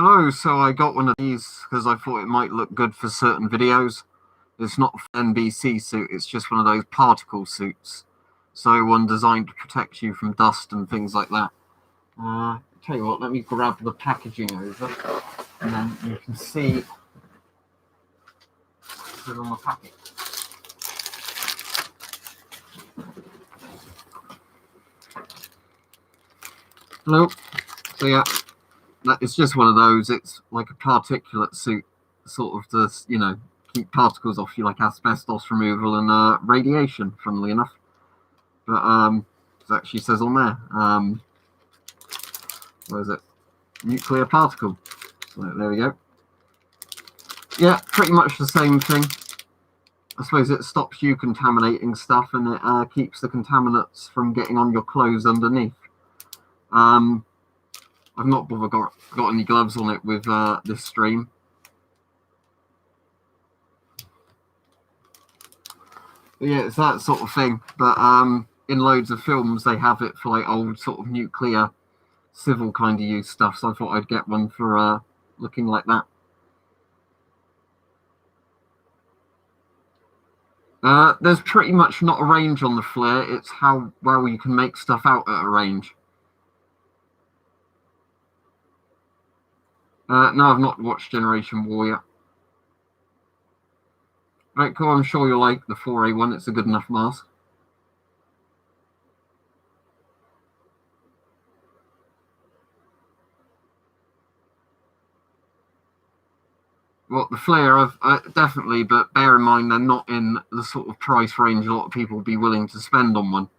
Hello, so I got one of these because I thought it might look good for certain videos. It's not an NBC suit, it's just one of those particle suits. So one designed to protect you from dust and things like that. Tell you what, let me grab the packaging over and then you can see what's on the packet. Hello. So yeah, it's just one of those. It's like a particulate suit, sort of to, keep particles off you, like asbestos removal and radiation, funnily enough. But it actually says on there, what is it? Nuclear particle. So there we go. Yeah, pretty much the same thing. I suppose it stops you contaminating stuff and it keeps the contaminants from getting on your clothes underneath. I've not bothered got any gloves on it with this stream. But yeah, it's that sort of thing. But in loads of films, they have it for like old sort of nuclear civil kind of use stuff. So I thought I'd get one for looking like that. There's pretty much not a range on the flare. It's how well you can make stuff out at a range. No, I've not watched Generation War yet. Right, cool. I'm sure you'll like the 4A1. It's a good enough mask. Well, the flare, definitely, but bear in mind they're not in the sort of price range a lot of people would be willing to spend on one.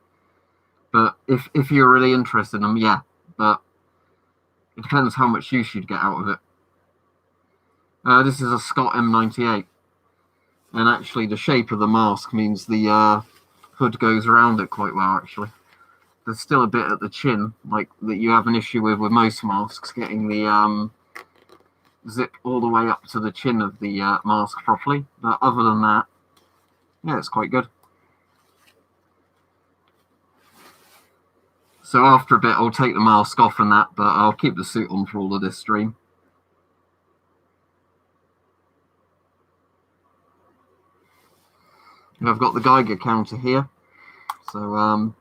But if you're really interested in them, yeah. But it depends how much use you'd get out of it. This is a Scott M98. And actually, the shape of the mask means the hood goes around it quite well, actually. There's still a bit at the chin, like that you have an issue with most masks, getting the zip all the way up to the chin of the mask properly. But other than that, yeah, it's quite good. So after a bit, I'll take the mask off and that, but I'll keep the suit on for all of this stream. I've got the Geiger counter here. So,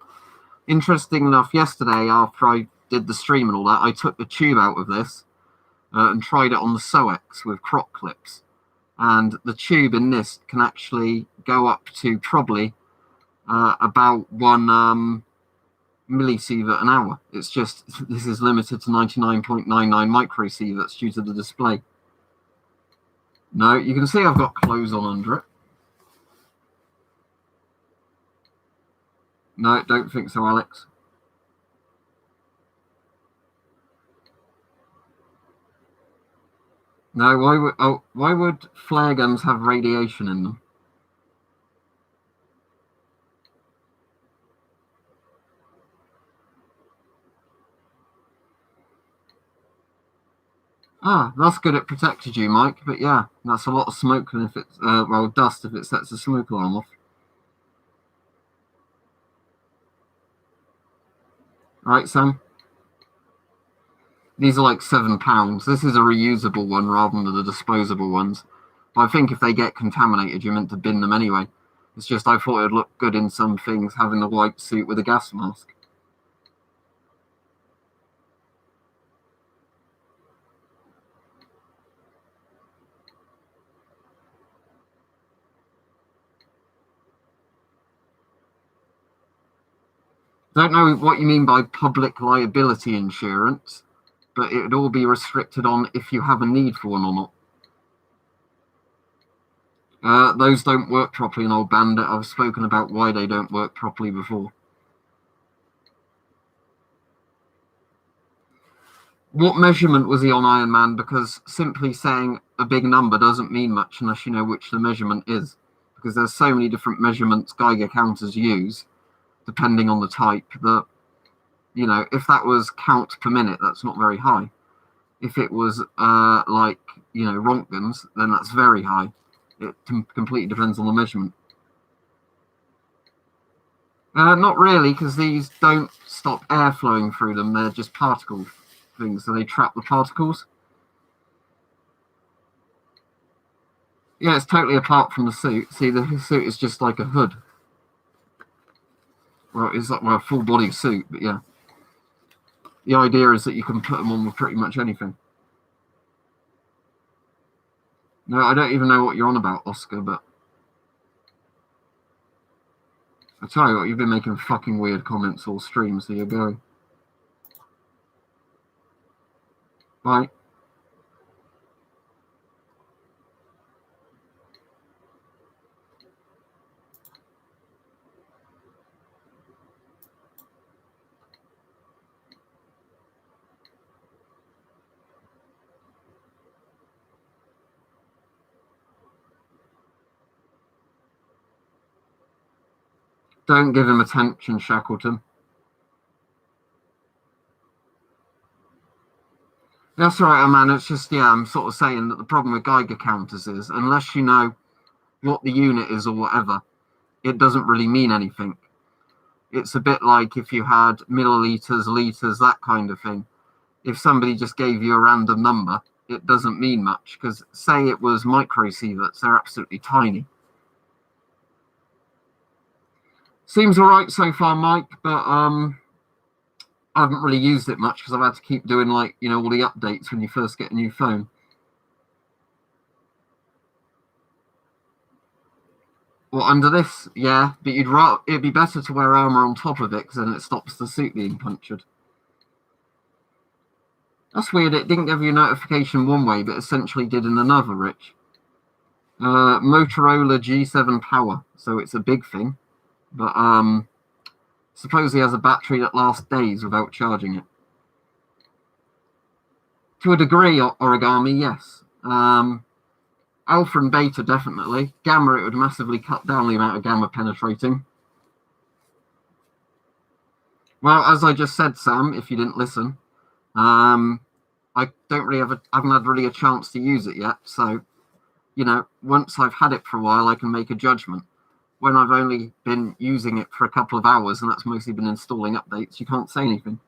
interesting enough, yesterday after I did the stream and all that, I took the tube out of this and tried it on the Soex with crop clips. And the tube in this can actually go up to probably about 1 millisievert an hour. It's just, this is limited to 99.99 microsieverts due to the display. No, you can see I've got clothes on under it. No, don't think so, Alex. No, why would flare guns have radiation in them? Ah, that's good. It protected you, Mike. But yeah, that's a lot of smoke, and if it's dust if it sets the smoke alarm off. All right, Sam. These are like £7. This is a reusable one rather than the disposable ones. But I think if they get contaminated, you're meant to bin them anyway. It's just I thought it would look good in some things having the white suit with a gas mask. Don't know what you mean by public liability insurance, but it would all be restricted on if you have a need for one or not. Those don't work properly in Old Bandit. I've spoken about why they don't work properly before. What measurement was he on, Iron Man? Because simply saying a big number doesn't mean much unless you know which the measurement is. Because there's so many different measurements Geiger counters use, depending on the type, that, if that was count per minute, that's not very high. If it was Rontgens, then that's very high. It completely depends on the measurement. Not really, because these don't stop air flowing through them. They're just particle things, so they trap the particles. Yeah, it's totally apart from the suit. See, the suit is just like a hood. Well, it's like a full body suit, but yeah. The idea is that you can put them on with pretty much anything. No, I don't even know what you're on about, Oscar, but I tell you what, you've been making fucking weird comments all stream, so you go. Bye. Don't give him attention, Shackleton. That's right, man. It's just, yeah, I'm sort of saying that the problem with Geiger counters is, unless you know what the unit is or whatever, it doesn't really mean anything. It's a bit like if you had milliliters, liters, that kind of thing. If somebody just gave you a random number, it doesn't mean much, because say it was microsieverts, they're absolutely tiny. Seems all right so far, Mike, but I haven't really used it much because I've had to keep doing, like, you know, all the updates when you first get a new phone. Well, under this, yeah, but it'd be better to wear armor on top of it because then it stops the suit being punctured. That's weird. It didn't give you a notification one way, but essentially did in another, Rich. Motorola G7 Power, so it's a big thing, but supposedly has a battery that lasts days without charging it. To a degree, Origami, yes. Alpha and beta, definitely. Gamma, it would massively cut down the amount of gamma penetrating. Well, as I just said, Sam, if you didn't listen, I don't really haven't had really a chance to use it yet. So, you know, once I've had it for a while, I can make a judgment. When I've only been using it for a couple of hours, and that's mostly been installing updates, you can't say anything.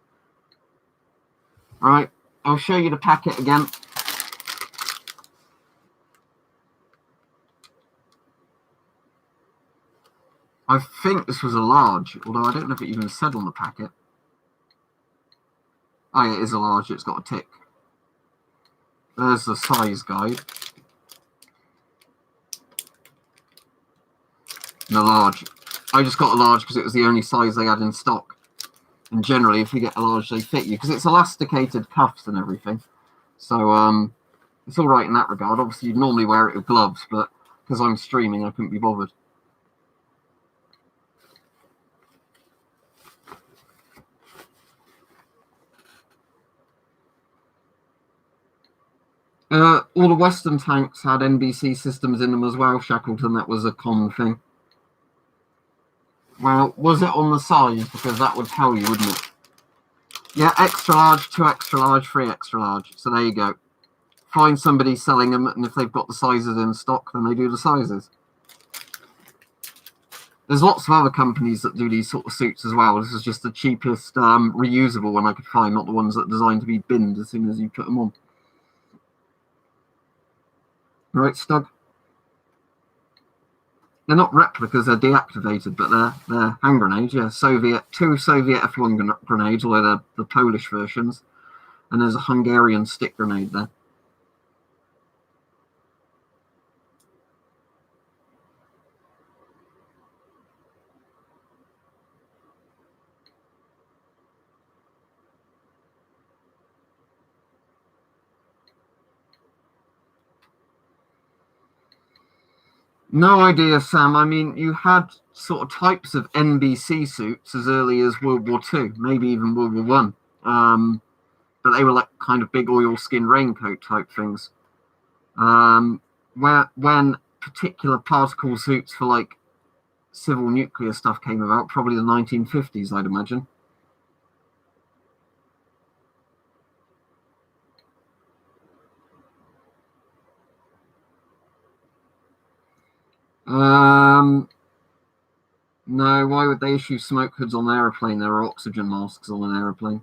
All right, I'll show you the packet again. I think this was a large, although I don't know if it even said on the packet. Oh, yeah, it is a large. It's got a tick. There's the size guide. And a large. I just got a large because it was the only size they had in stock. And generally, if you get a large, they fit you because it's elasticated cuffs and everything. So it's all right in that regard. Obviously, you'd normally wear it with gloves, but because I'm streaming, I couldn't be bothered. All the Western tanks had NBC systems in them as well, Shackleton. That was a common thing. Well, was it on the size? Because that would tell you, wouldn't it? Yeah, extra large, 2 extra large, 3 extra large. So there you go. Find somebody selling them, and if they've got the sizes in stock, then they do the sizes. There's lots of other companies that do these sort of suits as well. This is just the cheapest reusable one I could find, not the ones that are designed to be binned as soon as you put them on. Right, Stug? They're not replicas, they're deactivated, but they're hand grenades, yeah. Two Soviet F1 grenades, although they're the Polish versions, and there's a Hungarian stick grenade there. No idea, Sam. I mean, you had sort of types of NBC suits as early as World War II, maybe even World War One. But they were like kind of big oilskin raincoat type things. When particular particle suits for like civil nuclear stuff came about, probably the 1950s, I'd imagine. No, why would they issue smoke hoods on an aeroplane? There are oxygen masks on an aeroplane.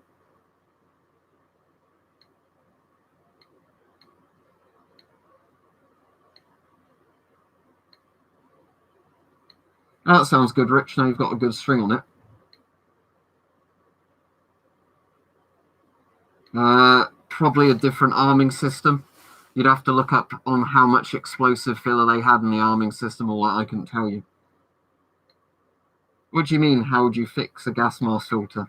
That sounds good, Rich. Now you've got a good string on it. Probably a different arming system. You'd have to look up on how much explosive filler they had in the arming system, or I couldn't tell you. What do you mean, how would you fix a gas mask filter?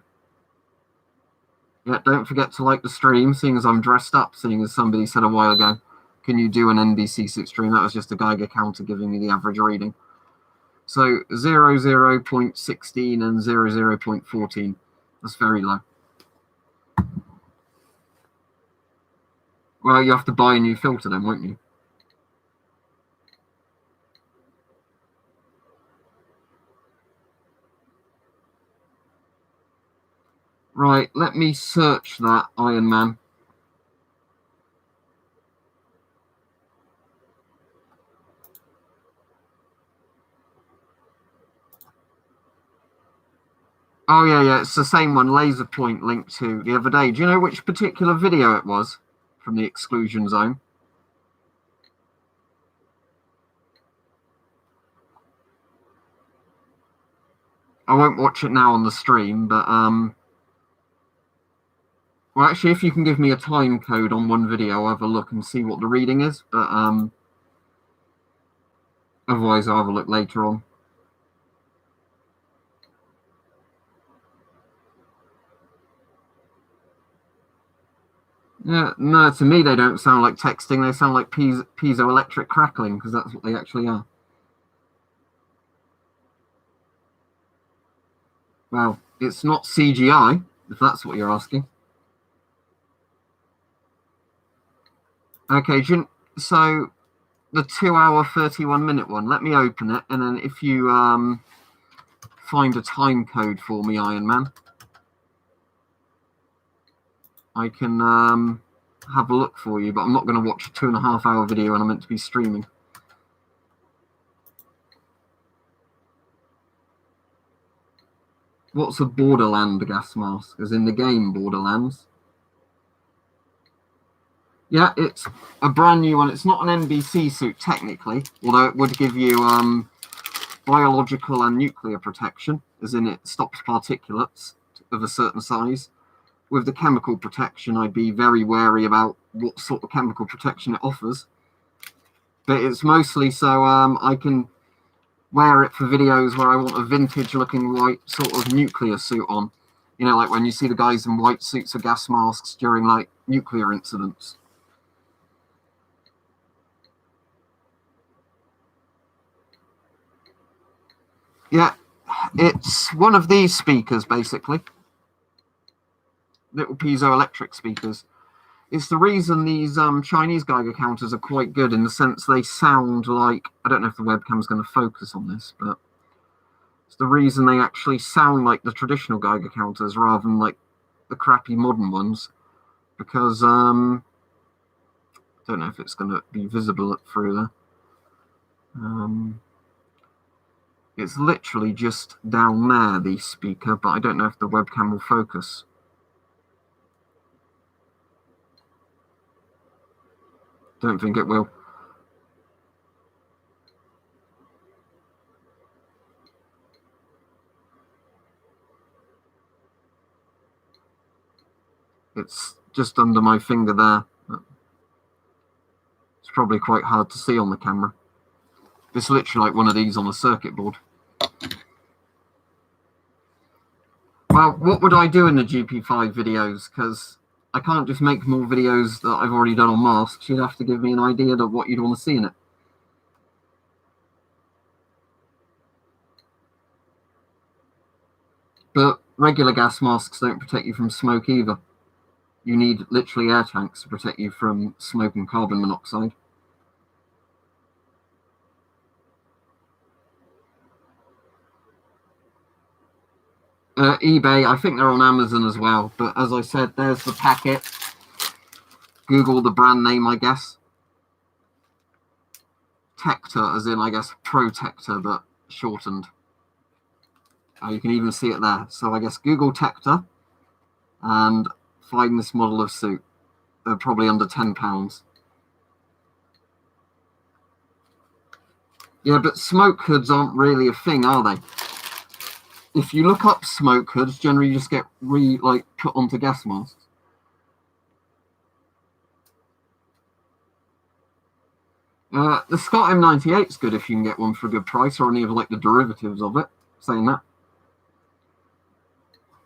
Yeah, don't forget to like the stream, seeing as I'm dressed up, seeing as somebody said a while ago, can you do an NBC6 stream? That was just a Geiger counter giving me the average reading. So 0.16 and 0.14. That's very low. Well, you have to buy a new filter then, won't you? Right, let me search that, Iron Man. Oh, yeah, it's the same one, Laser Point linked to the other day. Do you know which particular video it was from the exclusion zone? I won't watch it now on the stream, but well, actually, if you can give me a time code on one video, I'll have a look and see what the reading is. But otherwise, I'll have a look later on. Yeah, no, to me they don't sound like texting. They sound like piezoelectric crackling, because that's what they actually are. Well, it's not CGI, if that's what you're asking. Okay, so the 2-hour, 31-minute one, let me open it, and then if you find a time code for me, Iron Man, I can have a look for you, but I'm not going to watch a 2.5-hour video and I'm meant to be streaming. What's a Borderland gas mask? As in the game Borderlands? Yeah, it's a brand new one. It's not an NBC suit technically, although it would give you biological and nuclear protection, as in it stops particulates of a certain size. With the chemical protection, I'd be very wary about what sort of chemical protection it offers. But it's mostly so I can wear it for videos where I want a vintage-looking white sort of nuclear suit on. You know, like when you see the guys in white suits or gas masks during, like, nuclear incidents. Yeah, it's one of these speakers, basically. Little piezoelectric speakers. It's the reason these Chinese Geiger counters are quite good, in the sense they sound like, I don't know if the webcam's going to focus on this, but it's the reason they actually sound like the traditional Geiger counters rather than like the crappy modern ones, because I don't know if it's going to be visible through there. It's literally just down there, the speaker, but I don't know if the webcam will focus. Don't think it will. It's just under my finger there. It's probably quite hard to see on the camera. It's literally like one of these on a circuit board. Well, what would I do in the GP5 videos? Because I can't just make more videos that I've already done on masks. You'd have to give me an idea of what you'd want to see in it. But regular gas masks don't protect you from smoke either. You need literally air tanks to protect you from smoke and carbon monoxide. eBay, I think they're on Amazon as well. But as I said, there's the packet. Google the brand name, I guess. Tector, as in, I guess, Protector, but shortened. You can even see it there. So I guess Google Tector and find this model of suit. They're probably under £10. Yeah, but smoke hoods aren't really a thing, are they? If you look up smoke hoods, generally you just get put onto gas masks. The Scott M98 is good if you can get one for a good price, or any of the derivatives of it. Saying that.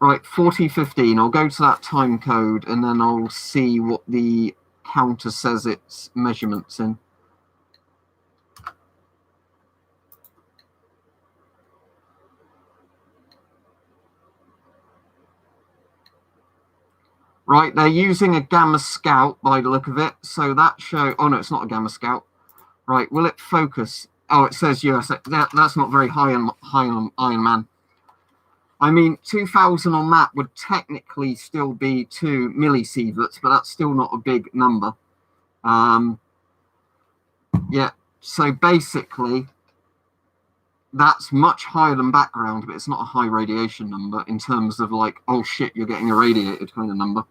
Right, 4015. I'll go to that time code and then I'll see what the counter says its measurements in. Right, they're using a Gamma Scout by the look of it. So that show. Oh no, it's not a Gamma Scout. Right, will it focus? Oh, it says USA. That's not very high on Iron Man. I mean, 2000 on that would technically still be 2 millisieverts, but that's still not a big number. Yeah, so basically, that's much higher than background, but it's not a high radiation number in terms of oh shit, you're getting irradiated kind of number.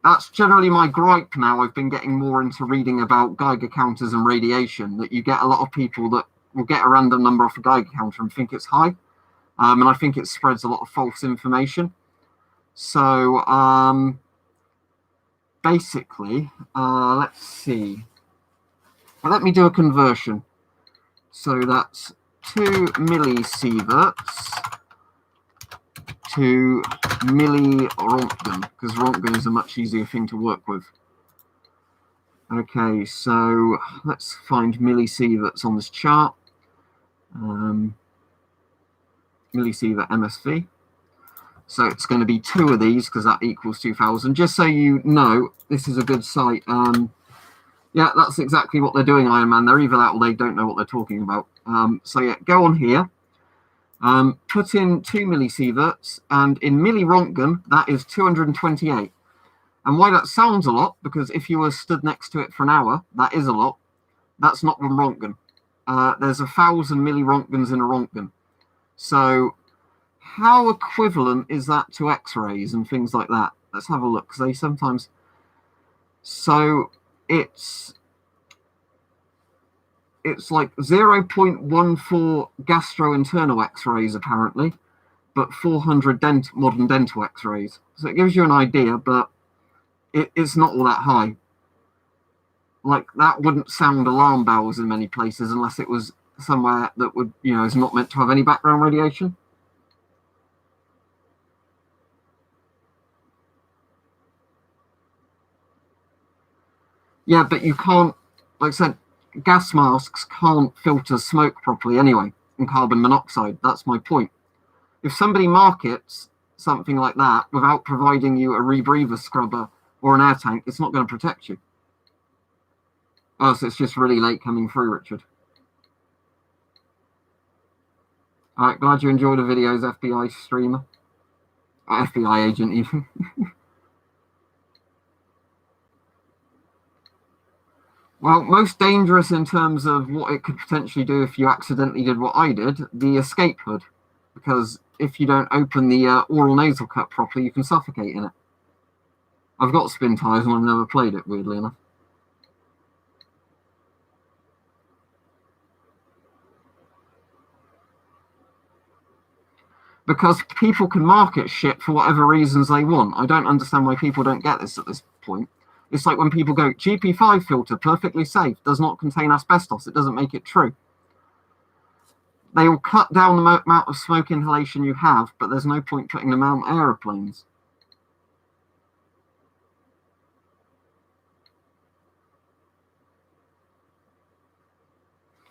That's generally my gripe now. I've been getting more into reading about Geiger counters and radiation, that you get a lot of people that will get a random number off a Geiger counter and think it's high. And I think it spreads a lot of false information. So basically, let's see. Well, let me do a conversion. So that's 2 millisieverts to millirontgen, because Rontgen is a much easier thing to work with. Okay, so let's find millisieverts on this chart. Millisievert MSV. So it's going to be 2 of these because that equals 2000. Just so you know, this is a good site. Yeah, that's exactly what they're doing, Iron Man. They're either that or they don't know what they're talking about. So yeah, go on here. Put in 2 millisieverts, and in millirontgen, that is 228. And why that sounds a lot, because if you were stood next to it for an hour, that is a lot. That's not one Rontgen. There's 1,000 millirontgens in a Rontgen. So how equivalent is that to X-rays and things like that? Let's have a look, because they sometimes... So it's like 0.14 gastrointestinal X-rays, apparently, but 400 modern dental X-rays. So it gives you an idea, but it's not all that high. Like, that wouldn't sound alarm bells in many places unless it was somewhere that would, is not meant to have any background radiation. Yeah, but you can't, like I said, gas masks can't filter smoke properly anyway, and carbon monoxide. That's my point. If somebody markets something like that without providing you a rebreather scrubber or an air tank, it's not going to protect you. Oh, so it's just really late coming through, Richard. All right, glad you enjoyed the videos, FBI streamer. FBI agent, even. Well, most dangerous in terms of what it could potentially do if you accidentally did what I did, the escape hood. Because if you don't open the oral nasal cup properly, you can suffocate in it. I've got spin tires and I've never played it, weirdly enough. Because people can market shit for whatever reasons they want. I don't understand why people don't get this at this point. It's like when people go, GP5 filter, perfectly safe, does not contain asbestos. It doesn't make it true. They will cut down the amount of smoke inhalation you have, but there's no point putting them on aeroplanes.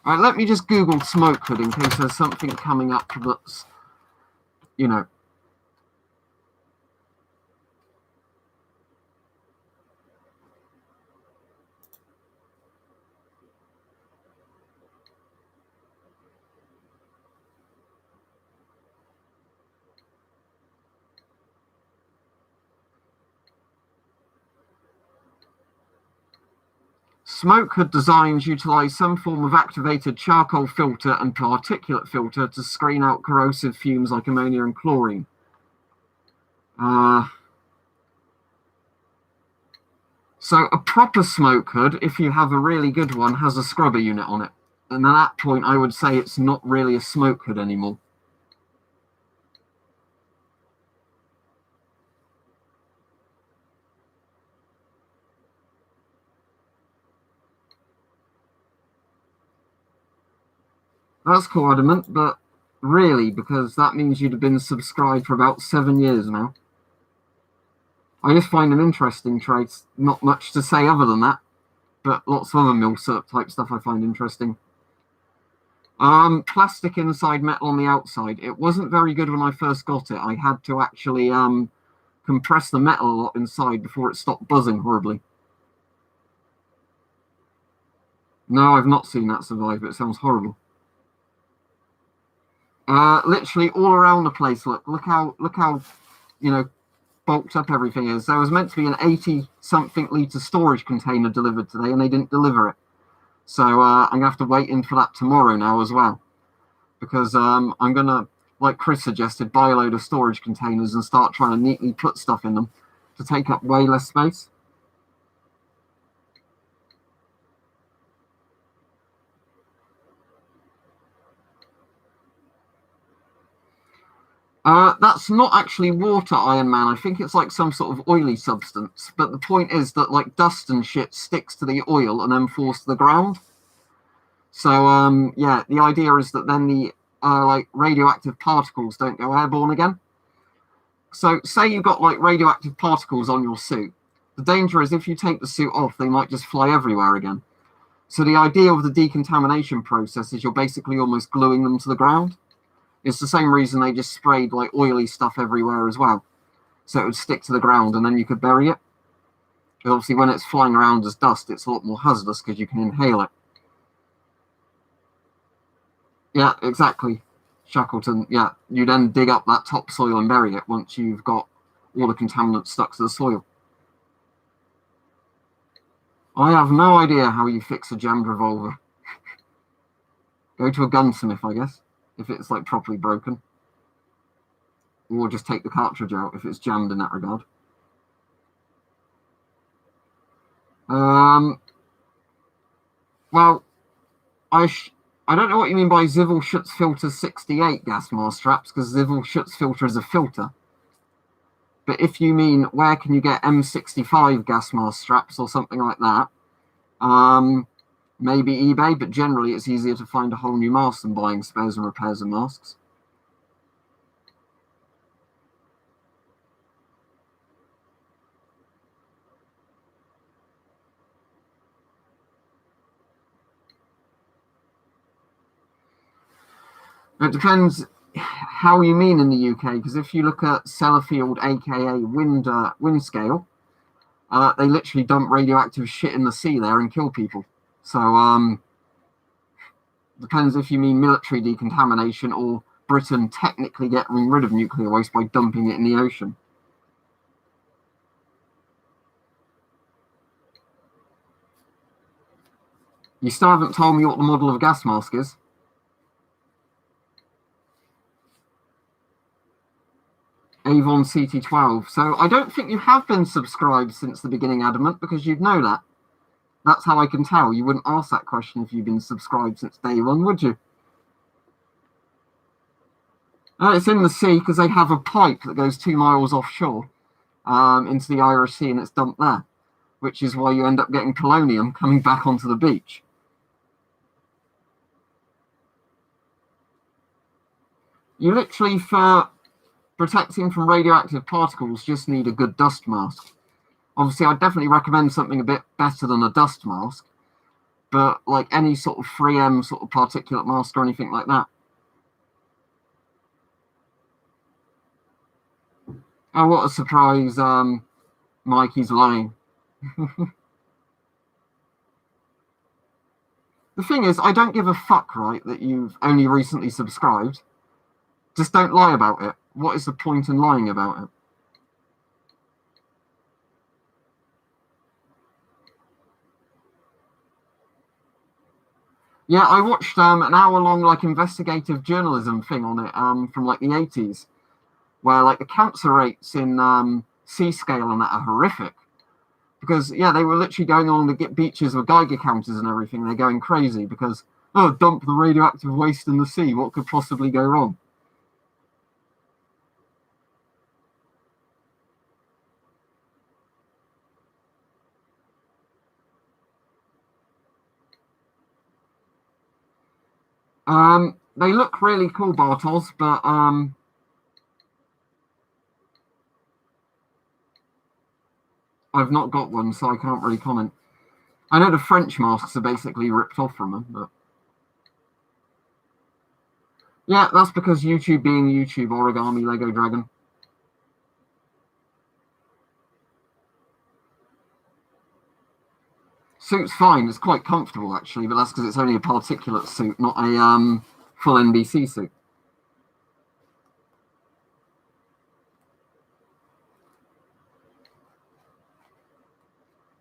All right, let me just Google smoke hood in case there's something coming up that's, Smoke hood designs utilize some form of activated charcoal filter and particulate filter to screen out corrosive fumes like ammonia and chlorine. So a proper smoke hood, if you have a really good one, has a scrubber unit on it. And at that point, I would say it's not really a smoke hood anymore. That's cool, Adamant, but really, because that means you'd have been subscribed for about 7 years now. I just find them interesting traits. Not much to say other than that, but lots of other milsurp type stuff I find interesting. Plastic inside, metal on the outside. It wasn't very good when I first got it. I had to actually compress the metal a lot inside before it stopped buzzing horribly. No, I've not seen that survive, but it sounds horrible. Literally all around the place. Look how bulked up everything is. There was meant to be an 80-something litre storage container delivered today, and they didn't deliver it. So I'm going to have to wait in for that tomorrow now as well. Because I'm going to, like Chris suggested, buy a load of storage containers and start trying to neatly put stuff in them to take up way less space. That's not actually water, Iron Man. I think it's like some sort of oily substance. But the point is that like dust and shit sticks to the oil and then falls to the ground. So yeah, the idea is that then the like radioactive particles don't go airborne again. So say you've got like radioactive particles on your suit. The danger is if you take the suit off, they might just fly everywhere again. So the idea of the decontamination process is you're basically almost gluing them to the ground. It's the same reason they just sprayed like oily stuff everywhere as well. So it would stick to the ground and then you could bury it. But obviously when it's flying around as dust, it's a lot more hazardous because you can inhale it. Yeah, exactly, Shackleton. Yeah, you then dig up that topsoil and bury it once you've got all the contaminants stuck to the soil. I have no idea how you fix a jammed revolver. Go to a gunsmith, I guess, if it's like properly broken. Or just take the cartridge out if it's jammed in that regard. Well, I don't know what you mean by Zivil Schutzfilter 68 gas mask straps, because Zivil Schutzfilter is a filter. But if you mean where can you get M65 gas mask straps or something like that, maybe eBay, but generally it's easier to find a whole new mask than buying spares and repairs and masks. It depends how you mean in the UK, because if you look at Sellafield, aka Windscale, they literally dump radioactive shit in the sea there and kill people. So depends if you mean military decontamination or Britain technically getting rid of nuclear waste by dumping it in the ocean. You still haven't told me what the model of a gas mask is. Avon CT12. So I don't think you have been subscribed since the beginning, Adamant, because you'd know that. That's how I can tell. You wouldn't ask that question if you'd been subscribed since day one, would you? It's in the sea because they have a pipe that goes 2 miles offshore into the Irish Sea and it's dumped there, which is why you end up getting polonium coming back onto the beach. You literally, for protecting from radioactive particles, just need a good dust mask. Obviously, I'd definitely recommend something a bit better than a dust mask, but like any sort of 3M sort of particulate mask or anything like that. Oh, what a surprise, Mikey's lying. The thing is, I don't give a fuck, right, that you've only recently subscribed. Just don't lie about it. What is the point in lying about it? Yeah, I watched an hour-long like investigative journalism thing on it from like the 80s, where like the cancer rates in C-scale and that are horrific. Because, yeah, they were literally going on the beaches with Geiger counters and everything. They're going crazy because, oh, dump the radioactive waste in the sea. What could possibly go wrong? They look really cool, Bartos, but I've not got one, so I can't really comment. I know the French masks are basically ripped off from them, but yeah, that's because YouTube being YouTube, Origami Lego Dragon. Suit's fine, it's quite comfortable actually, but that's because it's only a particulate suit, not a full NBC suit.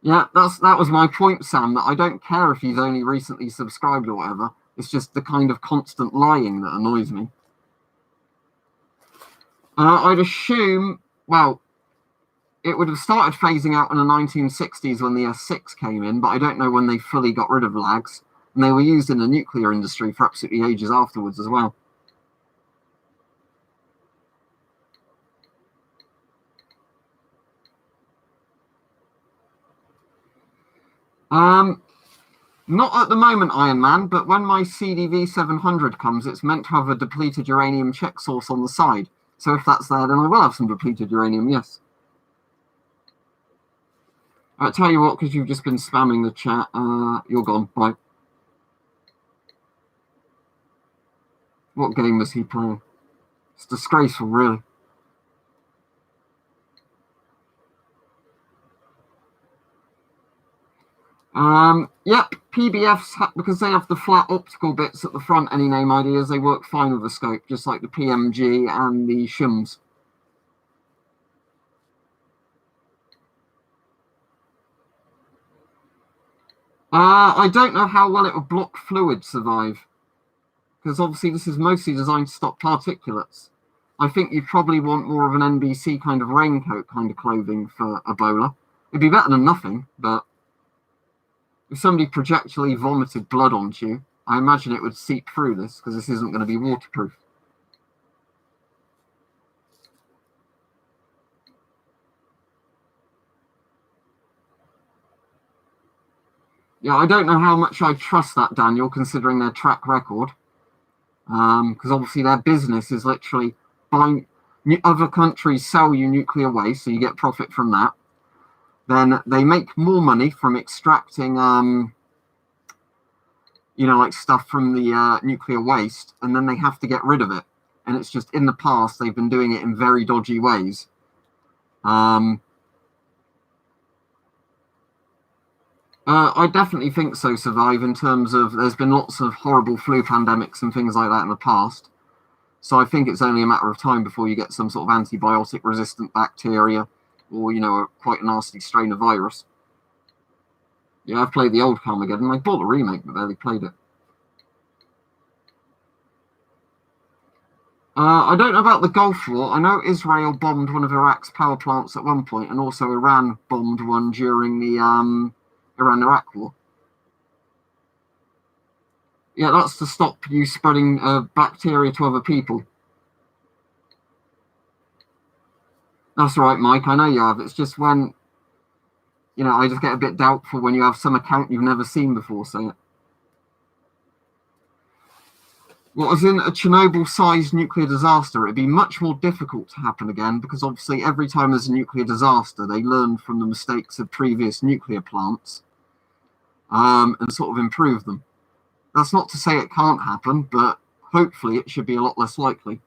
Yeah, that was my point, Sam, that I don't care if he's only recently subscribed or whatever. It's just the kind of constant lying that annoys me. I'd assume, well, it would have started phasing out in the 1960s when the S6 came in, but I don't know when they fully got rid of lags. And they were used in the nuclear industry for absolutely ages afterwards as well. Not at the moment, Iron Man, but when my CDV 700 comes, it's meant to have a depleted uranium check source on the side. So if that's there, then I will have some depleted uranium, yes. I'll tell you what, because you've just been spamming the chat, you're gone. Bye. What game was he playing? It's disgraceful, really. Yep, PBFs, because they have the flat optical bits at the front, any name ideas, they work fine with the scope, just like the PMG and the shims. I don't know how well it would block fluid survive, because obviously this is mostly designed to stop particulates. I think you'd probably want more of an NBC kind of raincoat kind of clothing for Ebola. It'd be better than nothing, but if somebody projectially vomited blood onto you, I imagine it would seep through this, because this isn't going to be waterproof. Yeah, I don't know how much I trust that, Daniel, considering their track record. Because obviously their business is literally buying other countries sell you nuclear waste, so you get profit from that. Then they make more money from extracting, like stuff from the nuclear waste, and then they have to get rid of it. And it's just in the past they've been doing it in very dodgy ways. I definitely think so, Survive, in terms of there's been lots of horrible flu pandemics and things like that in the past. So I think it's only a matter of time before you get some sort of antibiotic resistant bacteria or, quite a nasty strain of virus. Yeah, I've played the old Carmageddon. I bought the remake, but barely played it. I don't know about the Gulf War. I know Israel bombed one of Iraq's power plants at one point, and also Iran bombed one during the Iran-Iraq war. Yeah, that's to stop you spreading bacteria to other people. That's right, Mike. I know you have. It's just when, I just get a bit doubtful when you have some account you've never seen before say it. Well, as in a Chernobyl-sized nuclear disaster, it'd be much more difficult to happen again because obviously every time there's a nuclear disaster, they learn from the mistakes of previous nuclear plants and sort of improve them. That's not to say it can't happen, but hopefully it should be a lot less likely.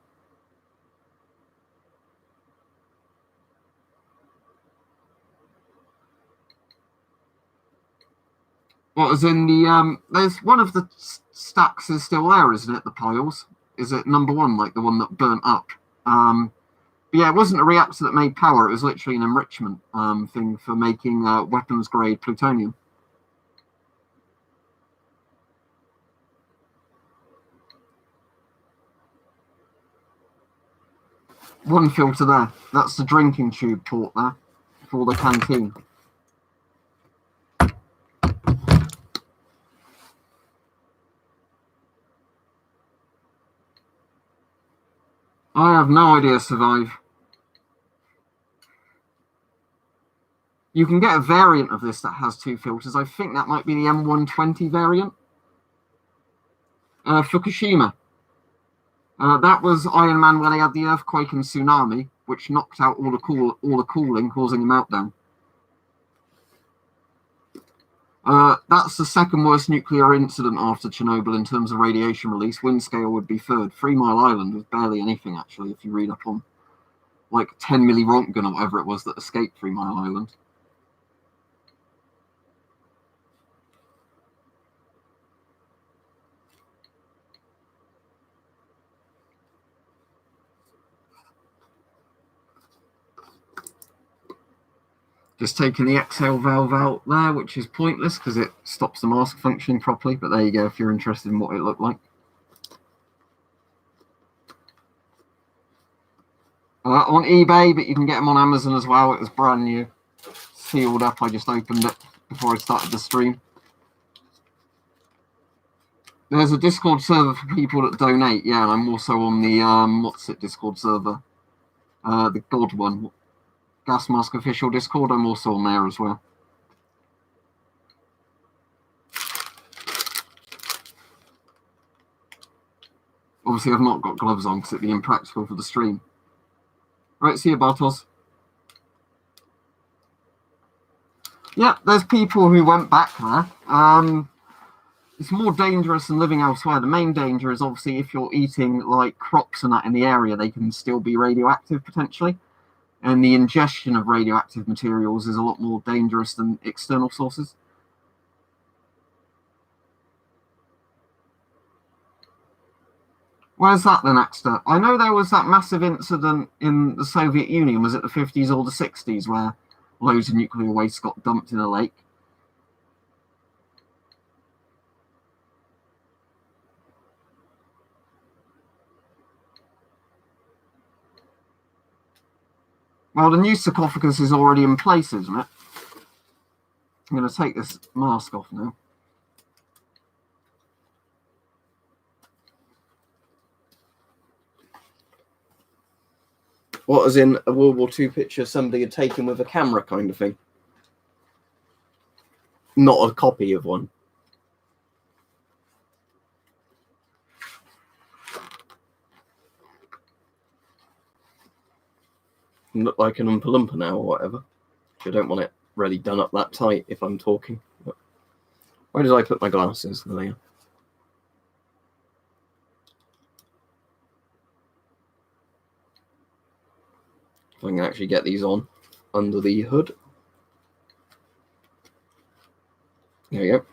What is in the there's one of the stacks is still there, isn't it? The piles. Is it number one, like the one that burnt up? But yeah, it wasn't a reactor that made power. It was literally an enrichment thing for making weapons grade plutonium. One filter there. That's the drinking tube port there for the canteen. I have no idea, Survive. You can get a variant of this that has 2 filters. I think that might be the M120 variant. Fukushima. That was Iron Man when they had the earthquake and tsunami, which knocked out all the cooling, causing a meltdown. That's the second worst nuclear incident after Chernobyl in terms of radiation release. Wind scale would be third. 3 Mile Island was barely anything, actually, if you read up on like 10 millirontgen or whatever it was that escaped 3 Mile Island. Just taking the exhale valve out there, which is pointless because it stops the mask functioning properly. But there you go, if you're interested in what it looked like. On eBay, but you can get them on Amazon as well. It was brand new, sealed up. I just opened it before I started the stream. There's a Discord server for people that donate. Yeah, and I'm also on the Discord server, the God one. Gas Mask Official Discord, I'm also on there as well. Obviously, I've not got gloves on because it'd be impractical for the stream. Right, see you, Bartos. Yeah, there's people who went back there. It's more dangerous than living elsewhere. The main danger is obviously if you're eating like crops and that in the area, they can still be radioactive potentially. And the ingestion of radioactive materials is a lot more dangerous than external sources. Where's that then, Axter? I know there was that massive incident in the Soviet Union, was it the 50s or the 60s, where loads of nuclear waste got dumped in a lake? Well, the new sarcophagus is already in place, isn't it? I'm going to take this mask off now. What, as in a World War II picture somebody had taken with a camera kind of thing? Not a copy of one. Look like an Oompa Loompa now or whatever. I don't want it really done up that tight if I'm talking. But where did I put my glasses? There. If I can actually get these on under the hood. There you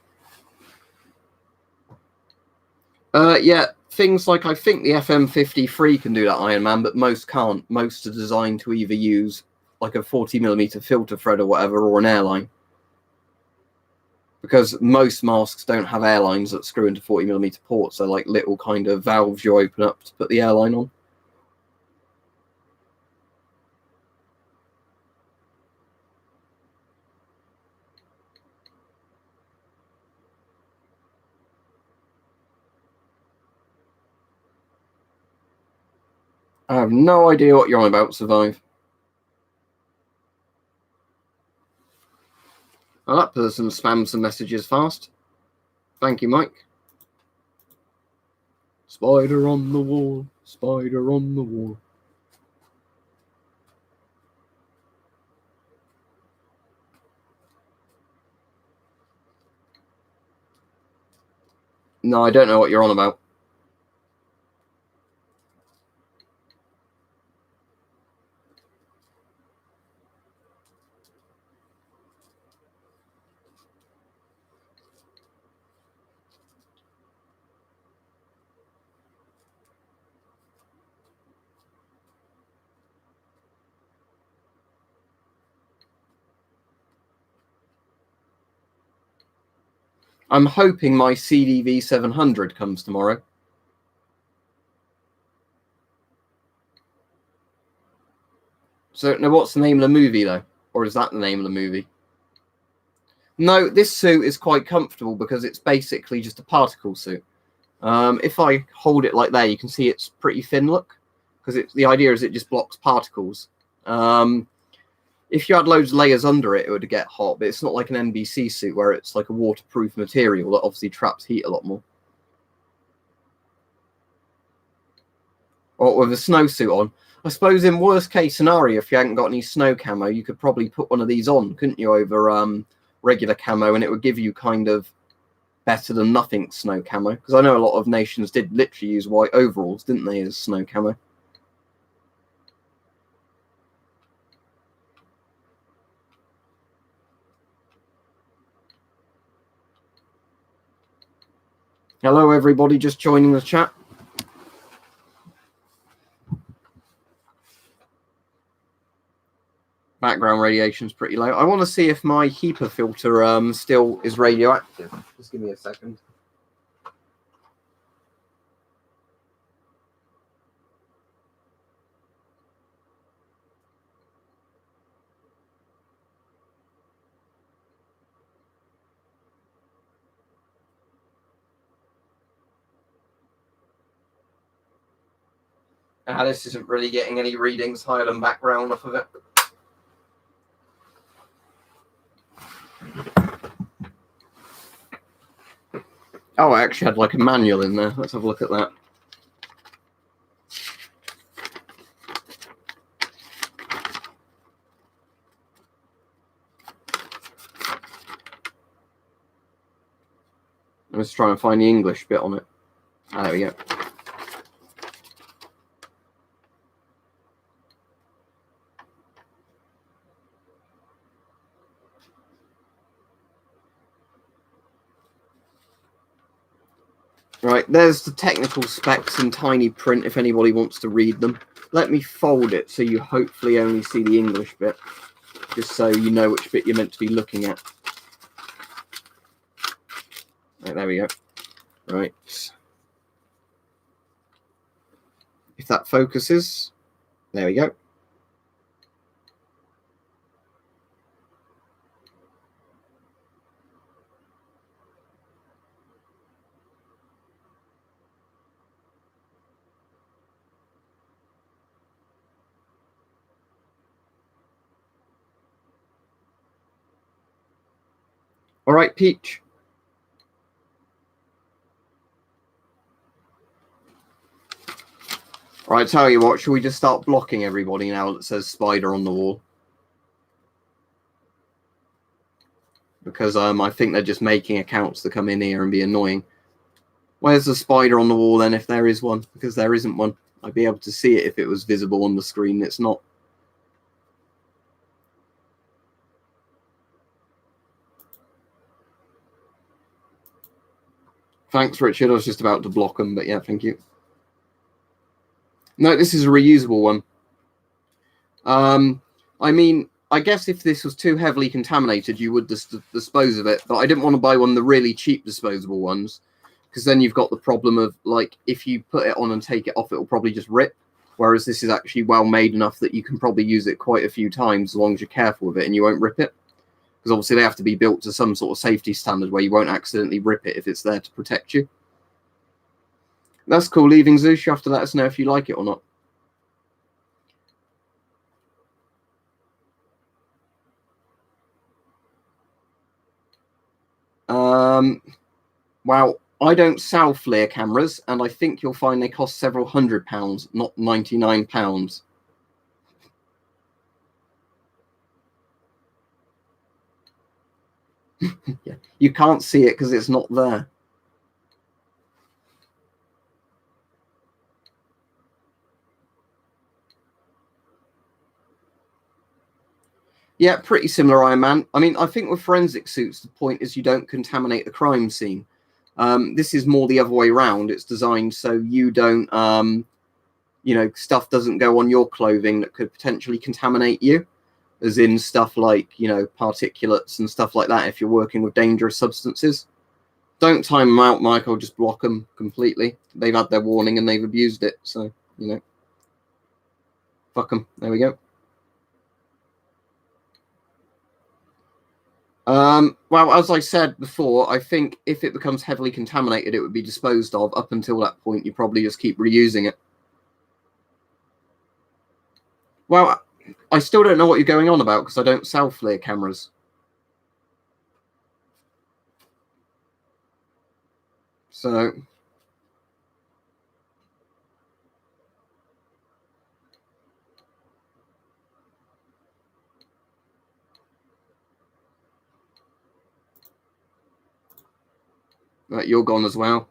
go. Yeah, things like I think the FM53 can do that Iron Man, but most can't. Most are designed to either use like a 40mm filter thread or whatever, or an airline. Because most masks don't have airlines that screw into 40mm ports. They're like little kind of valves you open up to put the airline on. I have no idea what you're on about, Survive. Well, that person spammed some messages fast. Thank you, Mike. Spider on the wall, spider on the wall. No, I don't know what you're on about. I'm hoping my CDV 700 comes tomorrow. So, now what's the name of the movie, though? Or is that the name of the movie? No, this suit is quite comfortable because it's basically just a particle suit. If I hold it like that, you can see it's pretty thin look. because the idea is it just blocks particles. If you had loads of layers under it, it would get hot, but it's not like an NBC suit where it's like a waterproof material that obviously traps heat a lot more. Or with a snowsuit on. I suppose in worst case scenario, if you hadn't got any snow camo, you could probably put one of these on, couldn't you, over regular camo, and it would give you kind of better than nothing snow camo. Because I know a lot of nations did literally use white overalls, didn't they, as snow camo. Hello, everybody, just joining the chat. Background radiation's pretty low. I want to see if my HEPA filter still is radioactive. Just give me a second. This isn't really getting any readings higher than background off of it. Oh, I actually had like a manual in there. Let's have a look at that. Let's try and find the English bit on it. Ah, there we go. Right, there's the technical specs in tiny print if anybody wants to read them. Let me fold it so you hopefully only see the English bit, just so you know which bit you're meant to be looking at. Right, there we go. Right. If that focuses, there we go. All right, Peach. All right, tell you what, shall we just start blocking everybody now that says spider on the wall? Because I think they're just making accounts to come in here and be annoying. Where's the spider on the wall then, if there is one? Because there isn't one. I'd be able to see it if it was visible on the screen. It's not. Thanks, Richard. I was just about to block them, but yeah, thank you. No, this is a reusable one. I mean, I guess if this was too heavily contaminated, you would dispose of it. But I didn't want to buy one of the really cheap disposable ones, because then you've got the problem of, like, if you put it on and take it off, it will probably just rip. Whereas this is actually well made enough that you can probably use it quite a few times as long as you're careful with it and you won't rip it. Because obviously they have to be built to some sort of safety standard where you won't accidentally rip it if it's there to protect you. That's cool. Leaving Zeus, you have to let us know if you like it or not. Well, I don't sell FLIR cameras, and I think you'll find they cost several £100, not £99. Yeah, you can't see it because it's not there. Yeah, pretty similar, Iron Man. I mean, I think with forensic suits, the point is you don't contaminate the crime scene. This is more the other way around. It's designed so you don't, you know, stuff doesn't go on your clothing that could potentially contaminate you, as in stuff like, you know, particulates and stuff like that if you're working with dangerous substances. Don't time them out, Mike. I'll just block them completely. They've had their warning and they've abused it. So, you know, fuck them. There we go. Well, as I said before, I think if it becomes heavily contaminated, it would be disposed of. Up until that point, you probably just keep reusing it. Well, I still don't know what you're going on about because I don't sell FLIR cameras. So... you're gone as well.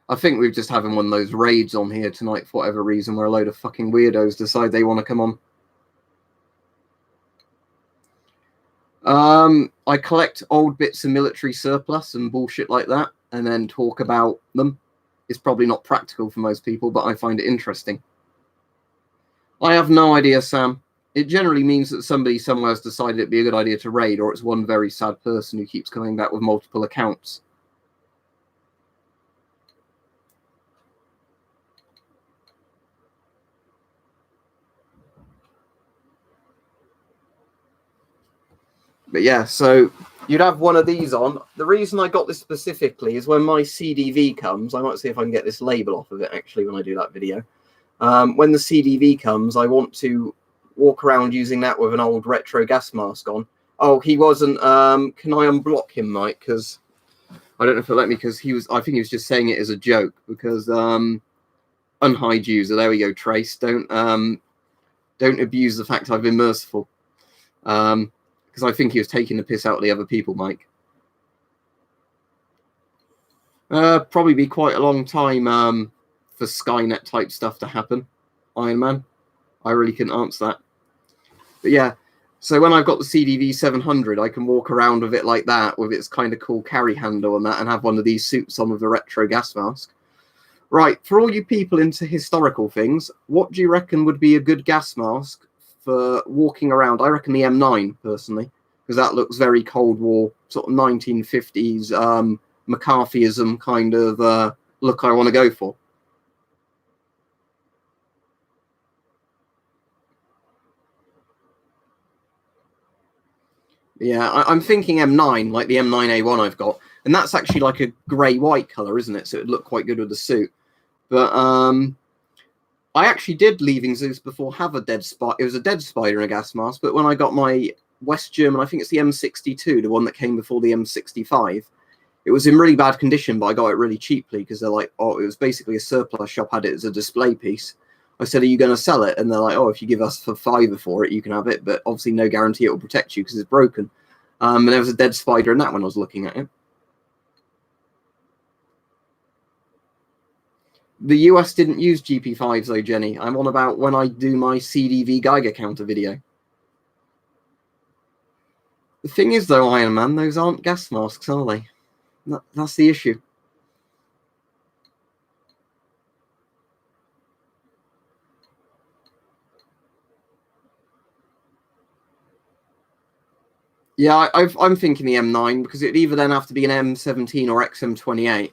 I think we're just having one of those raids on here tonight for whatever reason where a load of fucking weirdos decide they want to come on. I collect old bits of military surplus and bullshit like that and then talk about them. It's probably not practical for most people, but I find it interesting. I have no idea, Sam. It generally means that somebody somewhere has decided it'd be a good idea to raid, or it's one very sad person who keeps coming back with multiple accounts. But yeah, so you'd have one of these on. The reason I got this specifically is when my CDV comes, I might see if I can get this label off of it actually when I do that video. When the CDV comes, I want to walk around using that with an old retro gas mask on. Oh, he wasn't. Can I unblock him, Mike? Because I don't know if it'll let me. Because I think he was just saying it as a joke. Because unhide user. There we go. Trace. Don't abuse the fact I've been merciful. Because I think he was taking the piss out of the other people, Mike. Probably be quite a long time for Skynet type stuff to happen. Iron Man. I really couldn't answer that. But yeah, so when I've got the CDV 700, I can walk around with it like that, with its kind of cool carry handle and that, and have one of these suits on with a retro gas mask. Right, for all you people into historical things, what do you reckon would be a good gas mask for walking around? I reckon the M9, personally, because that looks very Cold War, sort of 1950s McCarthyism kind of look I want to go for. Yeah, I'm thinking M9, like the M9A1 I've got. And that's actually like a grey-white colour, isn't it? So it'd look quite good with the suit. But I actually did, leaving Zeus before, have a dead spider. It was a dead spider in a gas mask. But when I got my West German, I think it's the M62, the one that came before the M65, it was in really bad condition, but I got it really cheaply because they're like, oh, it was basically a surplus shop, had it as a display piece. I said, are you going to sell it? And they're like, oh, if you give us for $5 for it, you can have it. But obviously no guarantee it will protect you because it's broken. And there was a dead spider in that when I was looking at it. The US didn't use GP5s though, Jenny. I'm on about when I do my CDV Geiger counter video. The thing is though, Iron Man, those aren't gas masks, are they? That's the issue. Yeah, I'm thinking the M9 because it'd either then have to be an M17 or XM28.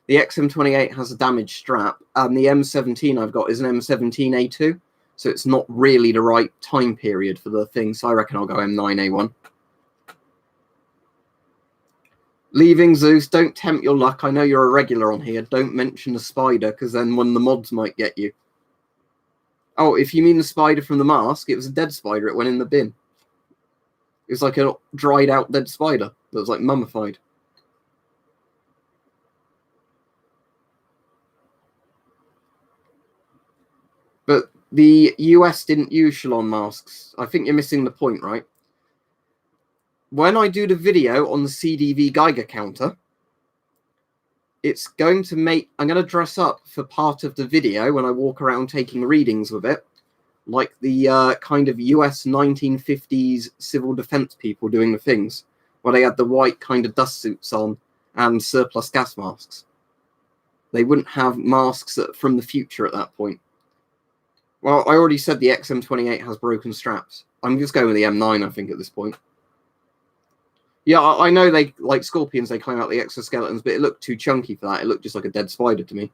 The XM28 has a damaged strap, and the M17 I've got is an M17A2, so it's not really the right time period for the thing, so I reckon I'll go M9A1. Leaving Zeus, don't tempt your luck. I know you're a regular on here. Don't mention the spider, because then one of the mods might get you. Oh, if you mean the spider from the mask, it was a dead spider. It went in the bin. It was like a dried out dead spider that was like mummified. But the US didn't use Shalon masks. I think you're missing the point, right? When I do the video on the CDV Geiger counter, it's going to make... I'm going to dress up for part of the video when I walk around taking readings with it, like the kind of US 1950s civil defense people doing the things, where they had the white kind of dust suits on and surplus gas masks. They wouldn't have masks from the future at that point. Well, I already said the XM28 has broken straps. I'm just going with the M9, I think, at this point. Yeah, I know they, like scorpions, they climb out the exoskeletons, but it looked too chunky for that. It looked just like a dead spider to me.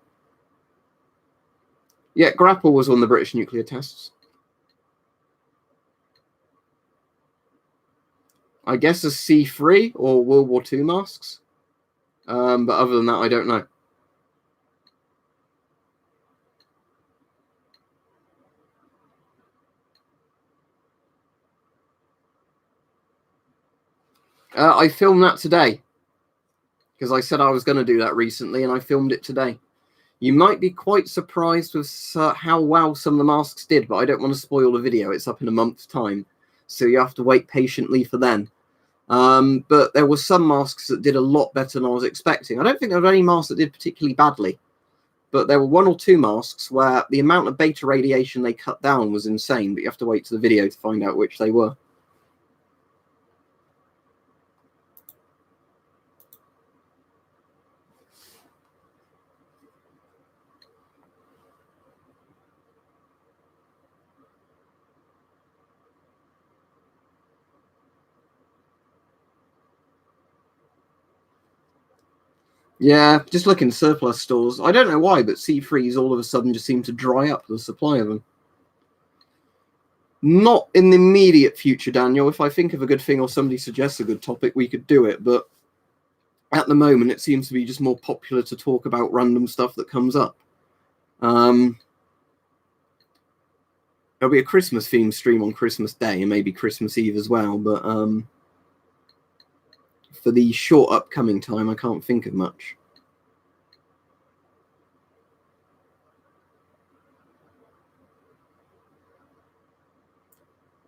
Yeah, Grapple was on the British nuclear tests. I guess a C3 or World War II masks. But other than that, I don't know. I filmed that today because I said I was going to do that recently, and I filmed it today. You might be quite surprised with how well some of the masks did, but I don't want to spoil the video. It's up in a month's time, so you have to wait patiently for then. But there were some masks that did a lot better than I was expecting. I don't think there were any masks that did particularly badly, but there were 1 or 2 masks where the amount of beta radiation they cut down was insane, but you have to wait to the video to find out which they were. Yeah, just look in surplus stores. I don't know why, but C3s all of a sudden just seem to dry up the supply of them. Not in the immediate future, Daniel. If I think of a good thing or somebody suggests a good topic, we could do it. But at the moment, it seems to be just more popular to talk about random stuff that comes up. There'll be a Christmas-themed stream on Christmas Day and maybe Christmas Eve as well. But for the short upcoming time, I can't think of much.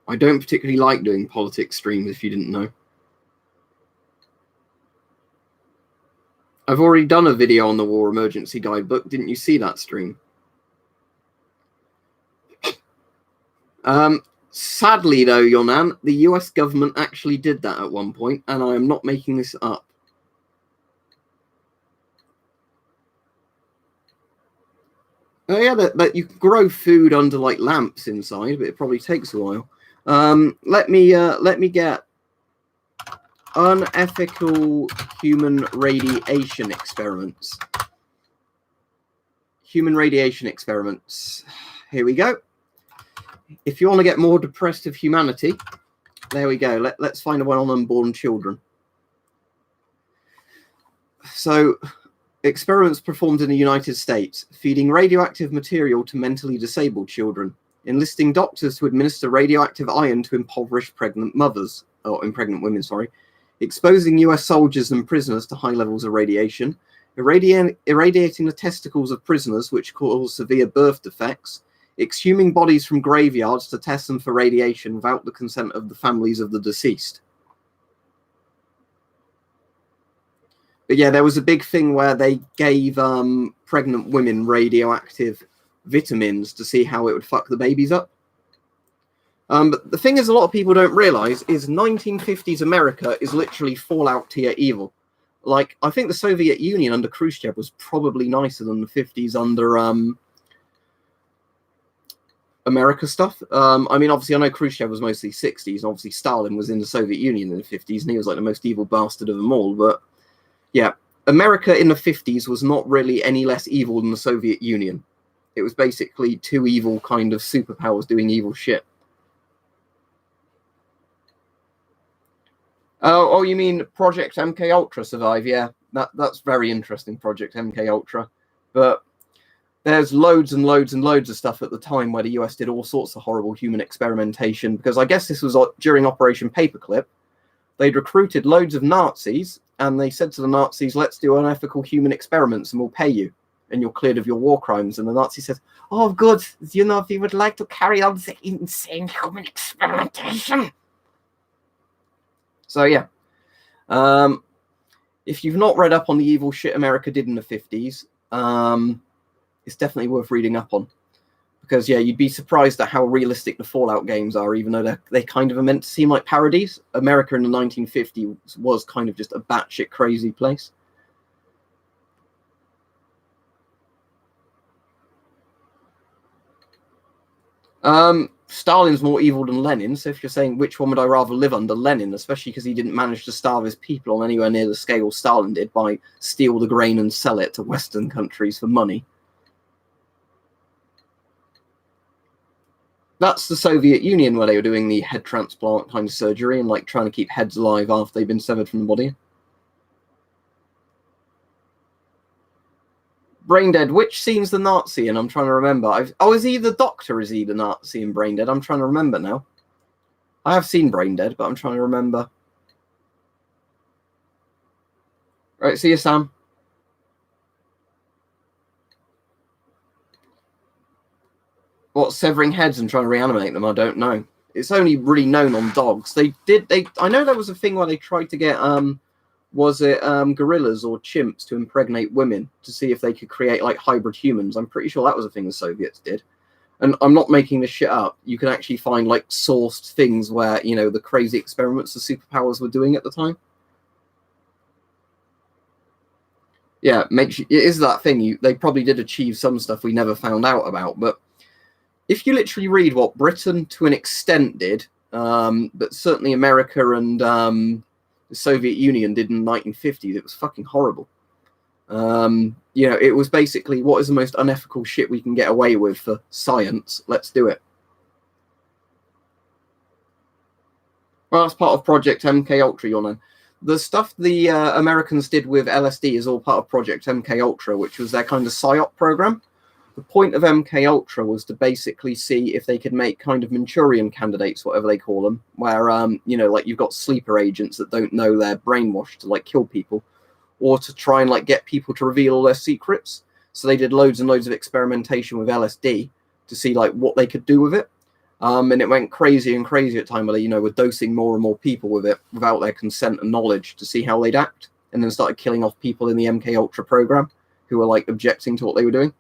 I don't particularly like doing politics streams, if you didn't know. I've already done a video on the War Emergency Guidebook. Didn't you see that stream? Sadly, though, Yonan, the US government actually did that at one point, and I am not making this up. Oh yeah, that you can grow food under like lamps inside, but it probably takes a while. Let me get unethical human radiation experiments. Human radiation experiments. Here we go. If you want to get more depressed of humanity, there we go. Let's find one on unborn children. So, experiments performed in the United States, feeding radioactive material to mentally disabled children, enlisting doctors to administer radioactive iron to impoverished pregnant mothers, or pregnant women, sorry, exposing US soldiers and prisoners to high levels of radiation, irradiating the testicles of prisoners, which cause severe birth defects, exhuming bodies from graveyards to test them for radiation without the consent of the families of the deceased. But yeah, there was a big thing where they gave pregnant women radioactive vitamins to see how it would fuck the babies up. But the thing is, a lot of people don't realize is 1950s America is literally Fallout tier evil. Like, I think the Soviet Union under Khrushchev was probably nicer than the 50s under America stuff. I mean, obviously, I know Khrushchev was mostly 60s, and obviously Stalin was in the Soviet Union in the 50s, and he was like the most evil bastard of them all. But yeah, America in the 50s was not really any less evil than the Soviet Union. It was basically two evil kind of superpowers doing evil shit. Oh, you mean Project MK Ultra survive? Yeah, that's very interesting, Project MK Ultra. But there's loads and loads and loads of stuff at the time where the US did all sorts of horrible human experimentation, because I guess this was during Operation Paperclip. They'd recruited loads of Nazis, and they said to the Nazis, let's do unethical human experiments and we'll pay you, and you're cleared of your war crimes. And the Nazis said, oh, good, you know, we would like to carry out the insane human experimentation. So, yeah. If you've not read up on the evil shit America did in the 50s, it's definitely worth reading up on. Because, yeah, you'd be surprised at how realistic the Fallout games are, even though they kind of are meant to seem like parodies. America in the 1950s was kind of just a batshit crazy place. Stalin's more evil than Lenin, so if you're saying which one would I rather live under, Lenin, especially because he didn't manage to starve his people on anywhere near the scale Stalin did by steal the grain and sell it to Western countries for money. That's the Soviet Union, where they were doing the head transplant kind of surgery and like trying to keep heads alive after they've been severed from the body. Braindead, which scene's the Nazi? And I'm trying to remember. Is he the doctor? Is he the Nazi in Braindead? I'm trying to remember now. I have seen Braindead, but I'm trying to remember. Right, see you, Sam. What, severing heads and trying to reanimate them? I don't know. It's only really known on dogs. I know there was a thing where they tried to get was it gorillas or chimps to impregnate women to see if they could create like hybrid humans. I'm pretty sure that was a thing the Soviets did. And I'm not making this shit up. You can actually find like sourced things where, you know, the crazy experiments the superpowers were doing at the time. Yeah, it is that thing. They probably did achieve some stuff we never found out about. But if you literally read what Britain to an extent did, but certainly America and the Soviet Union did in the 1950s, it was fucking horrible. You know, it was basically, what is the most unethical shit we can get away with for science? Let's do it. Well, that's part of Project MK Ultra, you know. The stuff the Americans did with LSD is all part of Project MK Ultra, which was their kind of PSYOP program. The point of MK Ultra was to basically see if they could make kind of Manchurian candidates, whatever they call them, where you know, like you've got sleeper agents that don't know they're brainwashed to like kill people, or to try and like get people to reveal all their secrets. So they did loads and loads of experimentation with LSD to see like what they could do with it. And it went crazy and crazy at time where, you know, were dosing more and more people with it without their consent and knowledge to see how they'd act, and then started killing off people in the MK Ultra program who were like objecting to what they were doing.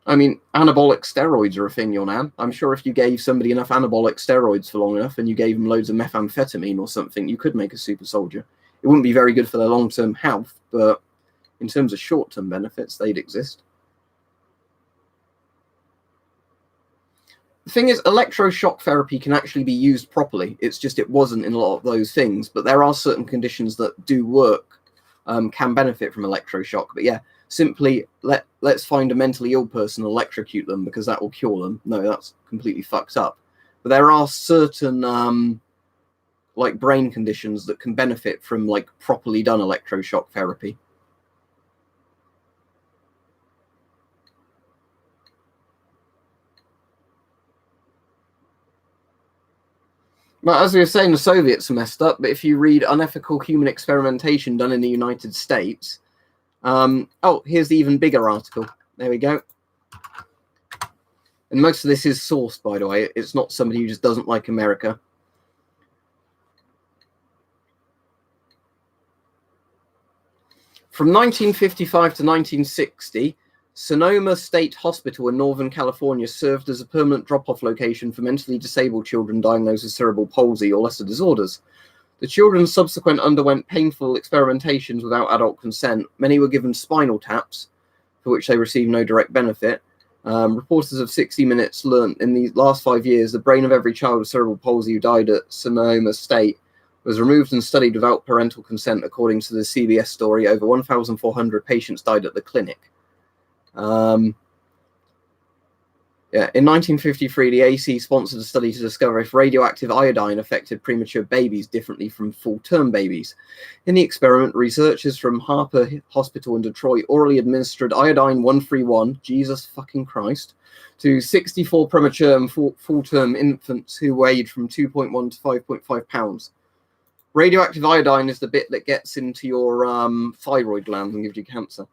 I mean, anabolic steroids are a thing, Yonan. I'm sure if you gave somebody enough anabolic steroids for long enough and you gave them loads of methamphetamine or something, you could make a super soldier. It wouldn't be very good for their long-term health, but in terms of short-term benefits, they'd exist. The thing is, electroshock therapy can actually be used properly. It's just it wasn't in a lot of those things, but there are certain conditions that do work, can benefit from electroshock. But yeah, simply let's find a mentally ill person and electrocute them because that will cure them. No, that's completely fucked up. But there are certain like brain conditions that can benefit from like properly done electroshock therapy. Well, as we were saying, the Soviets are messed up, but if you read Unethical Human Experimentation Done in the United States, oh, here's the even bigger article. There we go. And most of this is sourced, by the way. It's not somebody who just doesn't like America. From 1955 to 1960, Sonoma State Hospital in Northern California served as a permanent drop-off location for mentally disabled children diagnosed with cerebral palsy or lesser disorders. The children subsequently underwent painful experimentations without adult consent. Many were given spinal taps, for which they received no direct benefit. Reporters of 60 Minutes learned in the last 5 years the brain of every child with cerebral palsy who died at Sonoma State was removed and studied without parental consent, according to the CBS story. Over 1,400 patients died at the clinic. In 1953, the AC sponsored a study to discover if radioactive iodine affected premature babies differently from full-term babies. In the experiment, researchers from Harper Hospital in Detroit orally administered iodine 131, Jesus fucking Christ, to 64 premature and full-term infants who weighed from 2.1 to 5.5 pounds. Radioactive iodine is the bit that gets into your thyroid gland and gives you cancer.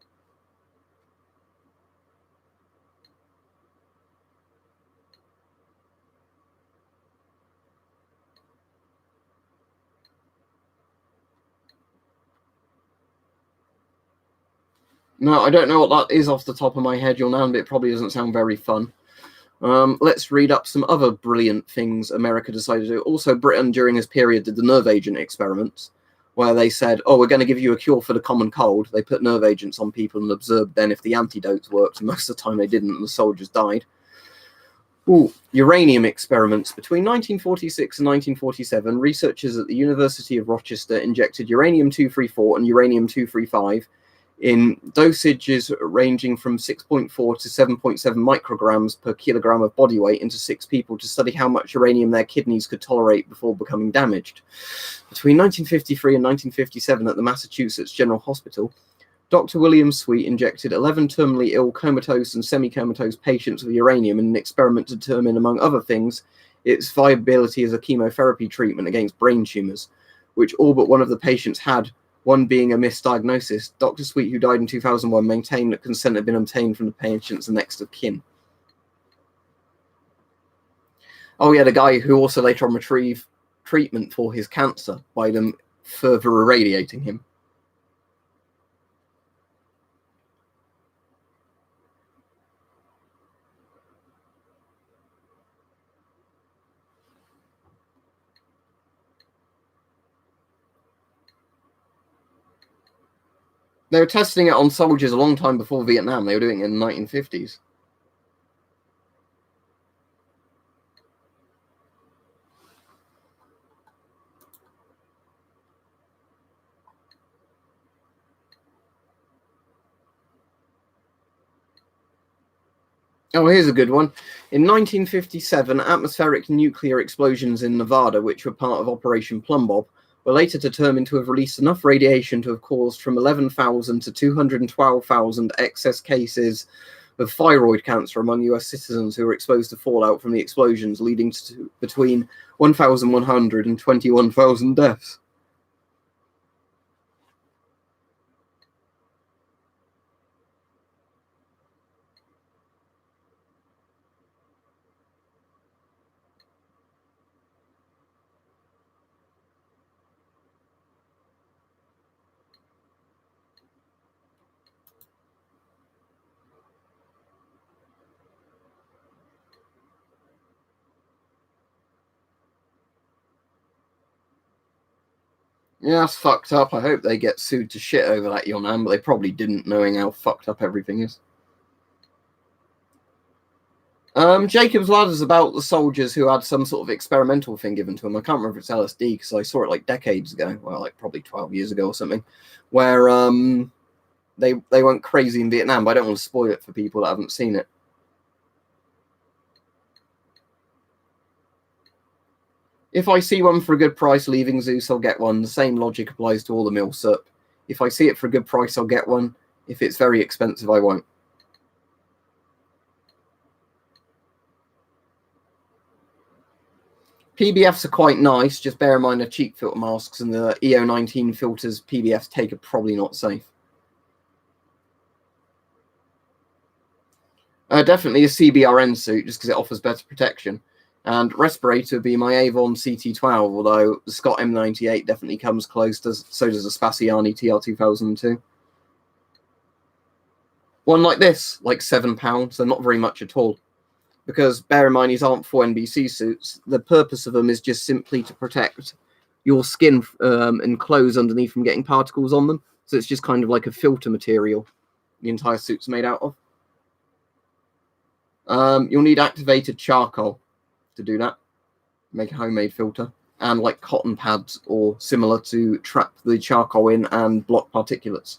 No, I don't know what that is off the top of my head, you'll know, but it probably doesn't sound very fun. Let's read up some other brilliant things America decided to do. Also, Britain, during this period, did the nerve agent experiments, where they said, oh, we're going to give you a cure for the common cold. They put nerve agents on people and observed then if the antidotes worked. Most of the time they didn't, and the soldiers died. Ooh, uranium experiments. Between 1946 and 1947, researchers at the University of Rochester injected uranium-234 and uranium-235 in dosages ranging from 6.4 to 7.7 micrograms per kilogram of body weight into 6 people to study how much uranium their kidneys could tolerate before becoming damaged. Between 1953 and 1957 at the Massachusetts General Hospital, Dr. William Sweet injected 11 terminally ill, comatose and semi-comatose patients with uranium in an experiment to determine, among other things, its viability as a chemotherapy treatment against brain tumors, which all but one of the patients had one being a misdiagnosis. Dr. Sweet, who died in 2001, maintained that consent had been obtained from the patients and next of kin. Oh, yeah, the guy who also later on retrieved treatment for his cancer by them further irradiating him. They were testing it on soldiers a long time before Vietnam. They were doing it in the 1950s. Oh, here's a good one. In 1957, atmospheric nuclear explosions in Nevada, which were part of Operation Plum Bob, were later determined to have released enough radiation to have caused from 11,000 to 212,000 excess cases of thyroid cancer among US citizens who were exposed to fallout from the explosions, leading to between 1,100 and 21,000 deaths. Yeah, that's fucked up. I hope they get sued to shit over that, Yonan, but they probably didn't, knowing how fucked up everything is. Jacob's Ladder's about the soldiers who had some sort of experimental thing given to them. I can't remember if it's LSD because I saw it like decades ago, well, like probably 12 years ago or something, where they went crazy in Vietnam, but I don't want to spoil it for people that haven't seen it. If I see one for a good price leaving Zeus, I'll get one. The same logic applies to all the milsurp. If I see it for a good price, I'll get one. If it's very expensive, I won't. PBFs are quite nice. Just bear in mind they're cheap filter masks, and the EO19 filters PBFs take are probably not safe. Definitely a CBRN suit, just because it offers better protection. And respirator would be my Avon CT12, although the Scott M98 definitely comes close, so does the Spassiani TR2002. One like this, like £7, so not very much at all. Because bear in mind, these aren't full NBC suits. The purpose of them is just simply to protect your skin and clothes underneath from getting particles on them. So it's just kind of like a filter material the entire suit's made out of. You'll need activated charcoal to do that. Make a homemade filter. And like cotton pads or similar to trap the charcoal in and block particulates.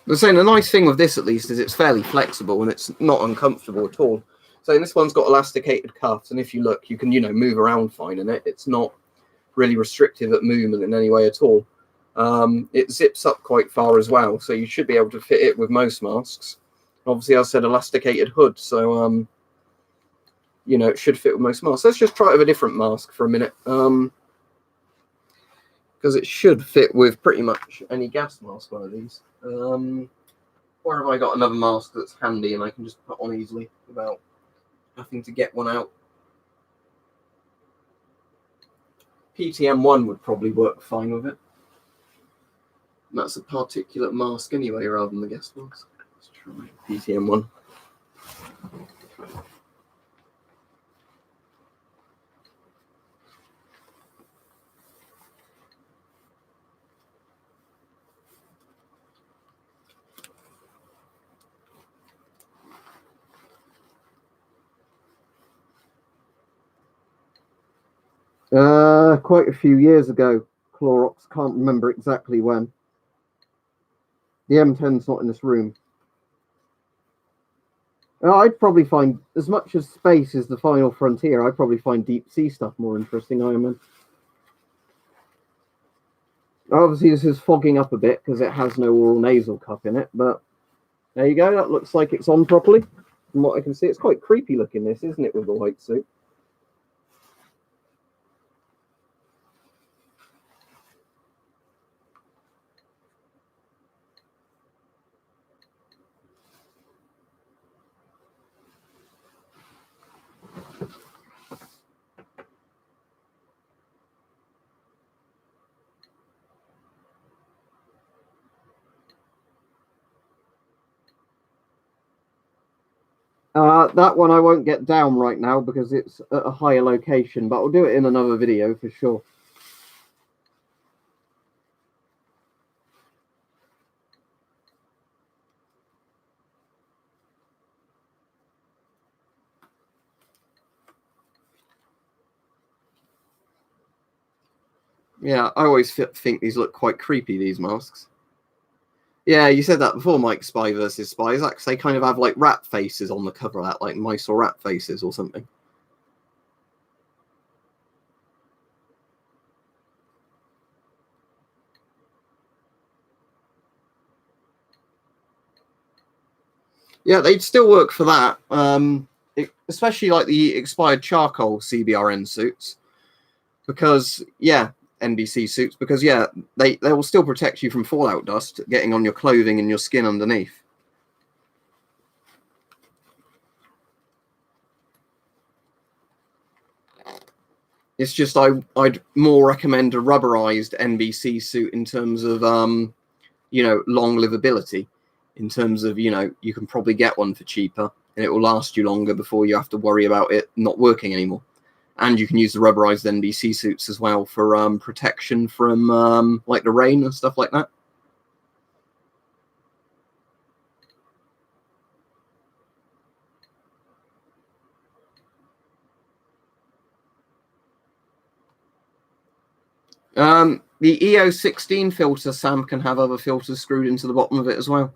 But saying the nice thing with this, at least, is it's fairly flexible and it's not uncomfortable at all. So this one's got elasticated cuffs, and if you look, you can, move around fine in it. It's not really restrictive at movement in any way at all. It zips up quite far as well, so you should be able to fit it with most masks. Obviously, I said elasticated hood, so it should fit with most masks. Let's just try it with a different mask for a minute, because it should fit with pretty much any gas mask, one of these. Or have I got another mask that's handy and I can just put on easily without having to get one out? PTM1 would probably work fine with it. And that's a particulate mask anyway, rather than the gas mask. Let's try PTM1. Quite a few years ago, Clorox, can't remember exactly when. The M10's not in this room. I'd probably find, as much as space is the final frontier, I'd probably find deep sea stuff more interesting, Iron Man. Obviously, this is fogging up a bit because it has no oral nasal cup in it, but there you go. That looks like it's on properly. From what I can see, it's quite creepy looking, this, isn't it, with the white suit? That one I won't get down right now because it's at a higher location, but I'll do it in another video for sure. Yeah, I always think these look quite creepy, these masks. Yeah, you said that before, Mike. Spy versus Spy. Is that 'cause they kind of have like rat faces on the cover of that, like mice or rat faces or something? Yeah, they'd still work for that. Especially like the expired charcoal CBRN suits, because yeah, NBC suits, because yeah, they will still protect you from fallout dust getting on your clothing and your skin underneath. It's just I'd more recommend a rubberized NBC suit in terms of long livability. In terms of you can probably get one for cheaper and it will last you longer before you have to worry about it not working anymore. And you can use the rubberized NBC suits as well for protection from like the rain and stuff like that. The EO16 filter, Sam, can have other filters screwed into the bottom of it as well.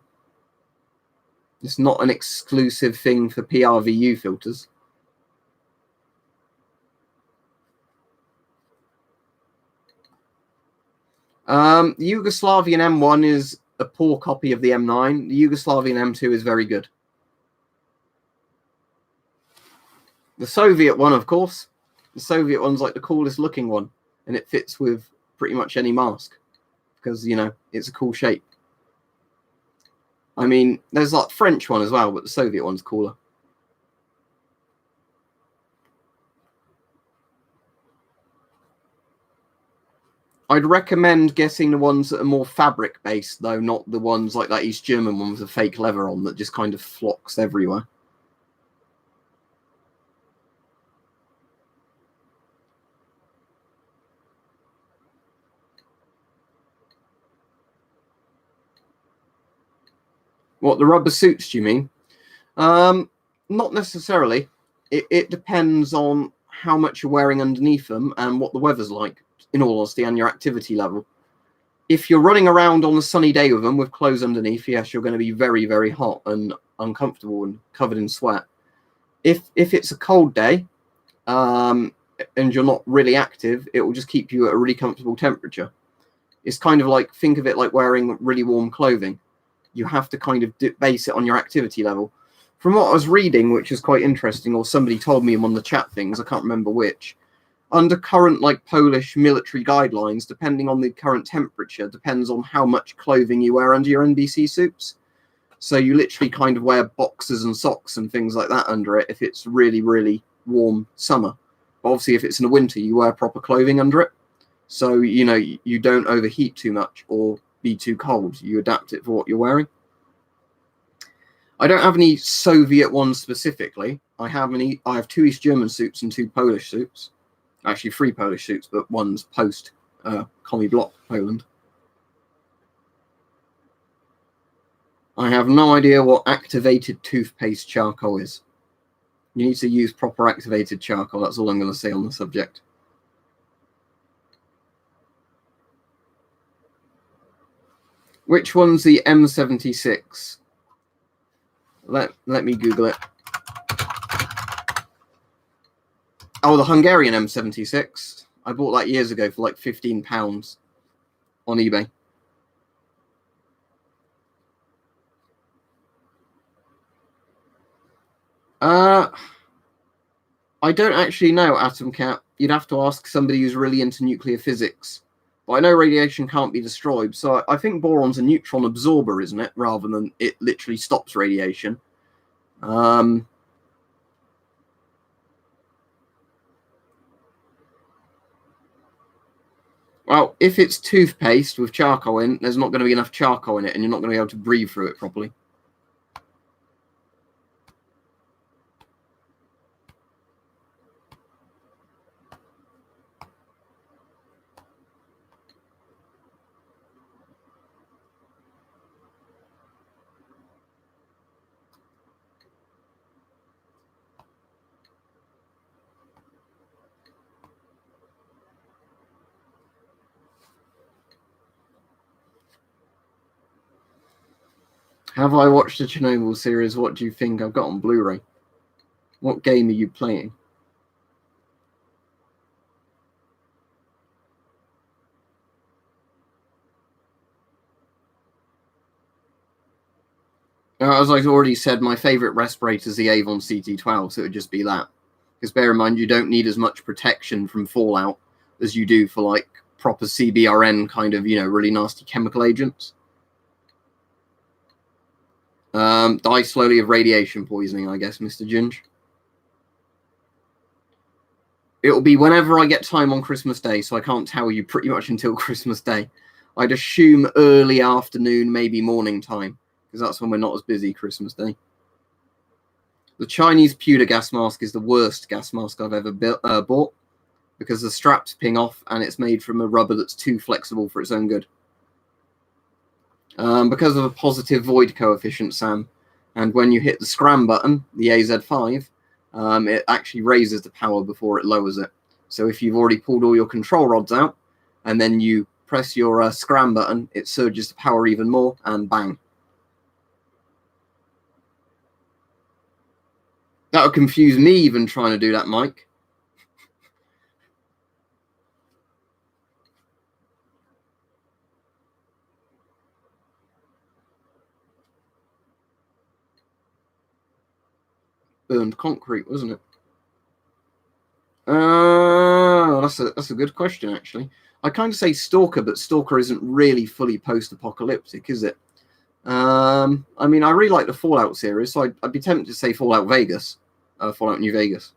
It's not an exclusive thing for PRVU filters. The Yugoslavian M1 is a poor copy of the M9. The Yugoslavian M2 is very good. The Soviet one, of course. The Soviet one's like the coolest looking one, and it fits with pretty much any mask because, it's a cool shape. I mean, there's like French one as well, but the Soviet one's cooler. I'd recommend getting the ones that are more fabric based, though, not the ones like that East German one with the fake leather on that just kind of flocks everywhere. What, the rubber suits, do you mean? Not necessarily. It depends on how much you're wearing underneath them and what the weather's like, in all honesty, and your activity level. If you're running around on a sunny day with them with clothes underneath, yes, you're going to be very, very hot and uncomfortable and covered in sweat. If it's a cold day and you're not really active, it will just keep you at a really comfortable temperature. It's kind of like, think of it like wearing really warm clothing. You have to kind of base it on your activity level. From what I was reading, which is quite interesting, or somebody told me on the chat things, I can't remember which, under current like Polish military guidelines, depending on the current temperature, depends on how much clothing you wear under your NBC suits. So you literally kind of wear boxers and socks and things like that under it if it's really, really warm summer. But obviously, if it's in the winter, you wear proper clothing under it. So, you don't overheat too much or be too cold. You adapt it for what you're wearing. I don't have any Soviet ones specifically. I have 2 East German suits and 2 Polish suits. Actually, 3 Polish suits, but one's post Commie Block Poland. I have no idea what activated toothpaste charcoal is. You need to use proper activated charcoal. That's all I'm going to say on the subject. Which one's the M76? Let me Google it. Oh, the Hungarian M76. I bought that years ago for like £15 on eBay. I don't actually know, Atom Cat. You'd have to ask somebody who's really into nuclear physics. But I know radiation can't be destroyed, so I think boron's a neutron absorber, isn't it? Rather than it literally stops radiation. Well, if it's toothpaste with charcoal in, there's not going to be enough charcoal in it, and you're not going to be able to breathe through it properly. Have I watched the Chernobyl series? What do you think? I've got on Blu-ray. What game are you playing? As I've already said, my favourite respirator is the Avon CT12, so it would just be that. Because bear in mind, you don't need as much protection from fallout as you do for like proper CBRN kind of, really nasty chemical agents. Die slowly of radiation poisoning, I guess, Mr. Ginge. It'll be whenever I get time on Christmas Day, so I can't tell you pretty much until Christmas Day. I'd assume early afternoon, maybe morning time, because that's when we're not as busy Christmas Day. The Chinese pewter gas mask is the worst gas mask I've ever bought, because the straps ping off and it's made from a rubber that's too flexible for its own good. Because of a positive void coefficient, Sam, and when you hit the scram button, the AZ5, it actually raises the power before it lowers it. So if you've already pulled all your control rods out, and then you press your scram button, it surges the power even more, and bang. That would confuse me even trying to do that, Mike. Burned concrete, wasn't it? That's a good question, actually. I kind of say Stalker, but Stalker isn't really fully post-apocalyptic, is it? I mean, I really like the Fallout series, so I'd be tempted to say Fallout Vegas, Fallout New Vegas.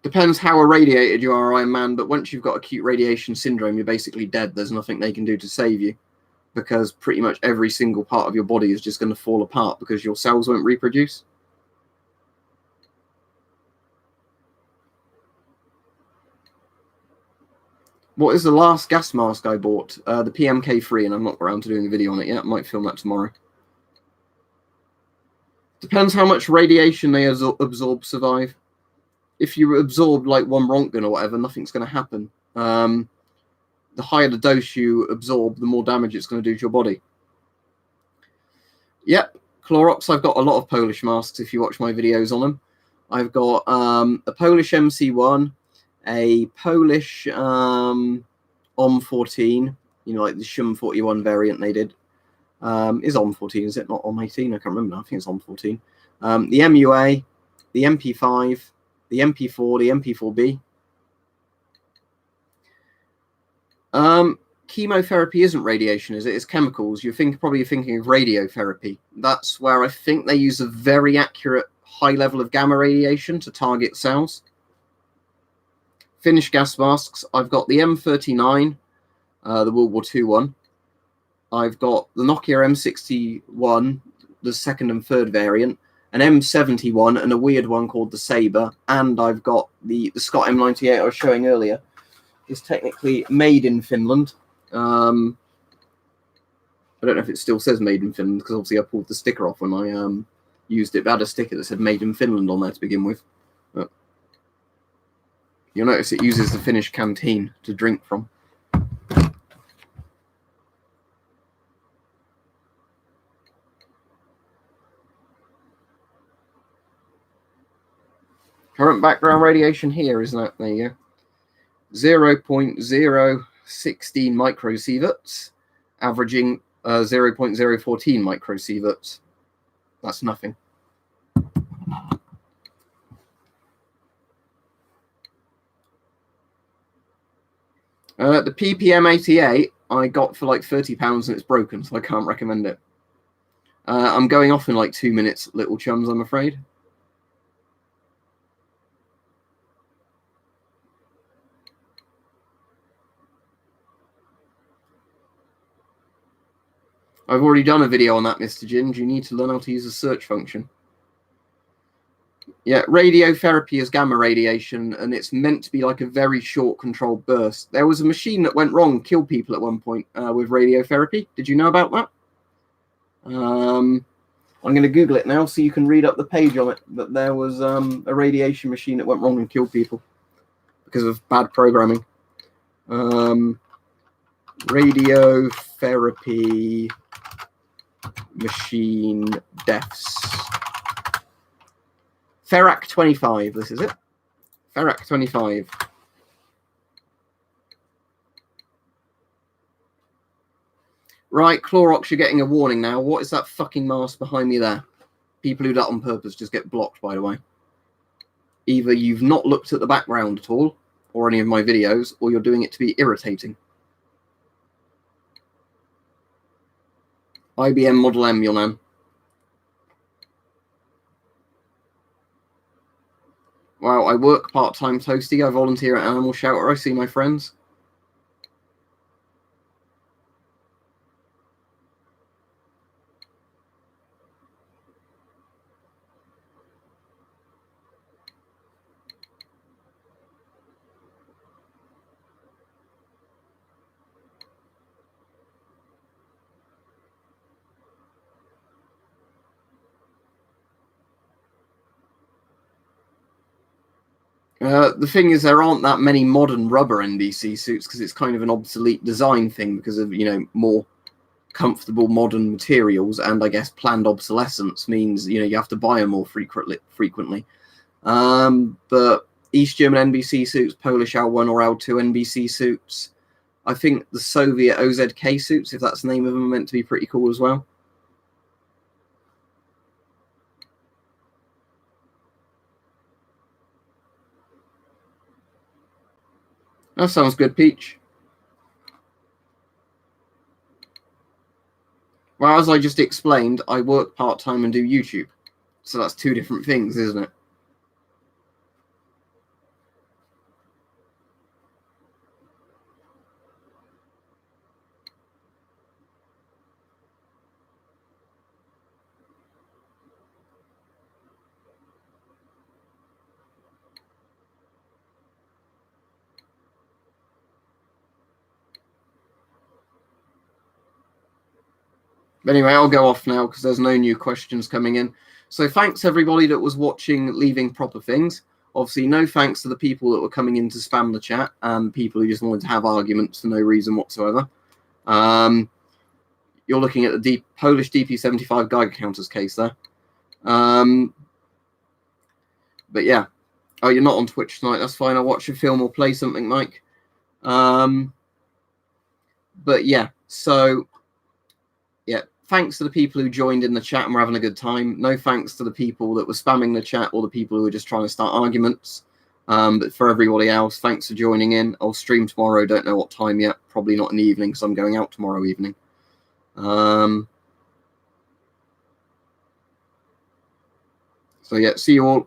Depends how irradiated you are, Iron Man, but once you've got acute radiation syndrome, you're basically dead. There's nothing they can do to save you, because pretty much every single part of your body is just going to fall apart because your cells won't reproduce. What is the last gas mask I bought? The PMK3, and I'm not around to doing a video on it yet. I might film that tomorrow. Depends how much radiation they absorb, survive. If you absorb like one Rontgen or whatever, nothing's going to happen. The higher the dose you absorb, the more damage it's going to do to your body. Yep, Clorox. I've got a lot of Polish masks if you watch my videos on them. I've got a Polish MC1, a Polish OM14, like the Shum 41 variant they did. Is OM14, is it not OM18? I can't remember now. I think it's OM14. The MUA, the MP5, the MP4, the MP4B. Chemotherapy isn't radiation, is it? It's chemicals. You're probably thinking of radiotherapy. That's where I think they use a very accurate high level of gamma radiation to target cells. Finnish gas masks. I've got the M39, the World War II one. I've got the Nokia M61, the second and third variant, an M71, and a weird one called the Sabre. And I've got the Scott M98 I was showing earlier. It's technically made in Finland. I don't know if it still says made in Finland, because obviously I pulled the sticker off when I used it. It had a sticker that said made in Finland on there to begin with. But you'll notice it uses the Finnish canteen to drink from. Current background radiation here, isn't it? There you go. 0.016 microsieverts, averaging 0.014 microsieverts. That's nothing. The PPM88 I got for like £30 and it's broken, so I can't recommend it. I'm going off in like 2 minutes, little chums, I'm afraid. I've already done a video on that, Mr. Ginge. You need to learn how to use the search function. Yeah, radiotherapy is gamma radiation, and it's meant to be like a very short controlled burst. There was a machine that went wrong, killed people at one point with radiotherapy. Did you know about that? I'm going to Google it now so you can read up the page on it. But there was a radiation machine that went wrong and killed people because of bad programming. Radiotherapy machine deaths. Ferrac 25, this is it. Ferrac 25. Right, Clorox, you're getting a warning now. What is that fucking mask behind me there? People who do that on purpose just get blocked, by the way. Either you've not looked at the background at all, or any of my videos, or you're doing it to be irritating. IBM Model M, your man. Wow, I work part-time toasty. I volunteer at Animal Shelter. I see my friends. The thing is, there aren't that many modern rubber NBC suits because it's kind of an obsolete design thing because of, you know, more comfortable modern materials, and I guess planned obsolescence means, you know, you have to buy them more frequently. But East German NBC suits, Polish L1 or L2 NBC suits, I think the Soviet OZK suits, if that's the name of them, are meant to be pretty cool as well. That sounds good, Peach. Well, as I just explained, I work part-time and do YouTube. So that's two different things, isn't it? But anyway, I'll go off now because there's no new questions coming in. So thanks everybody that was watching, leaving proper things. Obviously, no thanks to the people that were coming in to spam the chat and people who just wanted to have arguments for no reason whatsoever. You're looking at the Polish DP75 Geiger counters case there. But yeah. Oh, you're not on Twitch tonight. That's fine. I'll watch a film or play something, Mike. But yeah, so yeah, thanks to the people who joined in the chat and were having a good time. No thanks to the people that were spamming the chat or the people who were just trying to start arguments. But for everybody else, thanks for joining in. I'll stream tomorrow. Don't know what time yet. Probably not in the evening because I'm going out tomorrow evening. So yeah, see you all.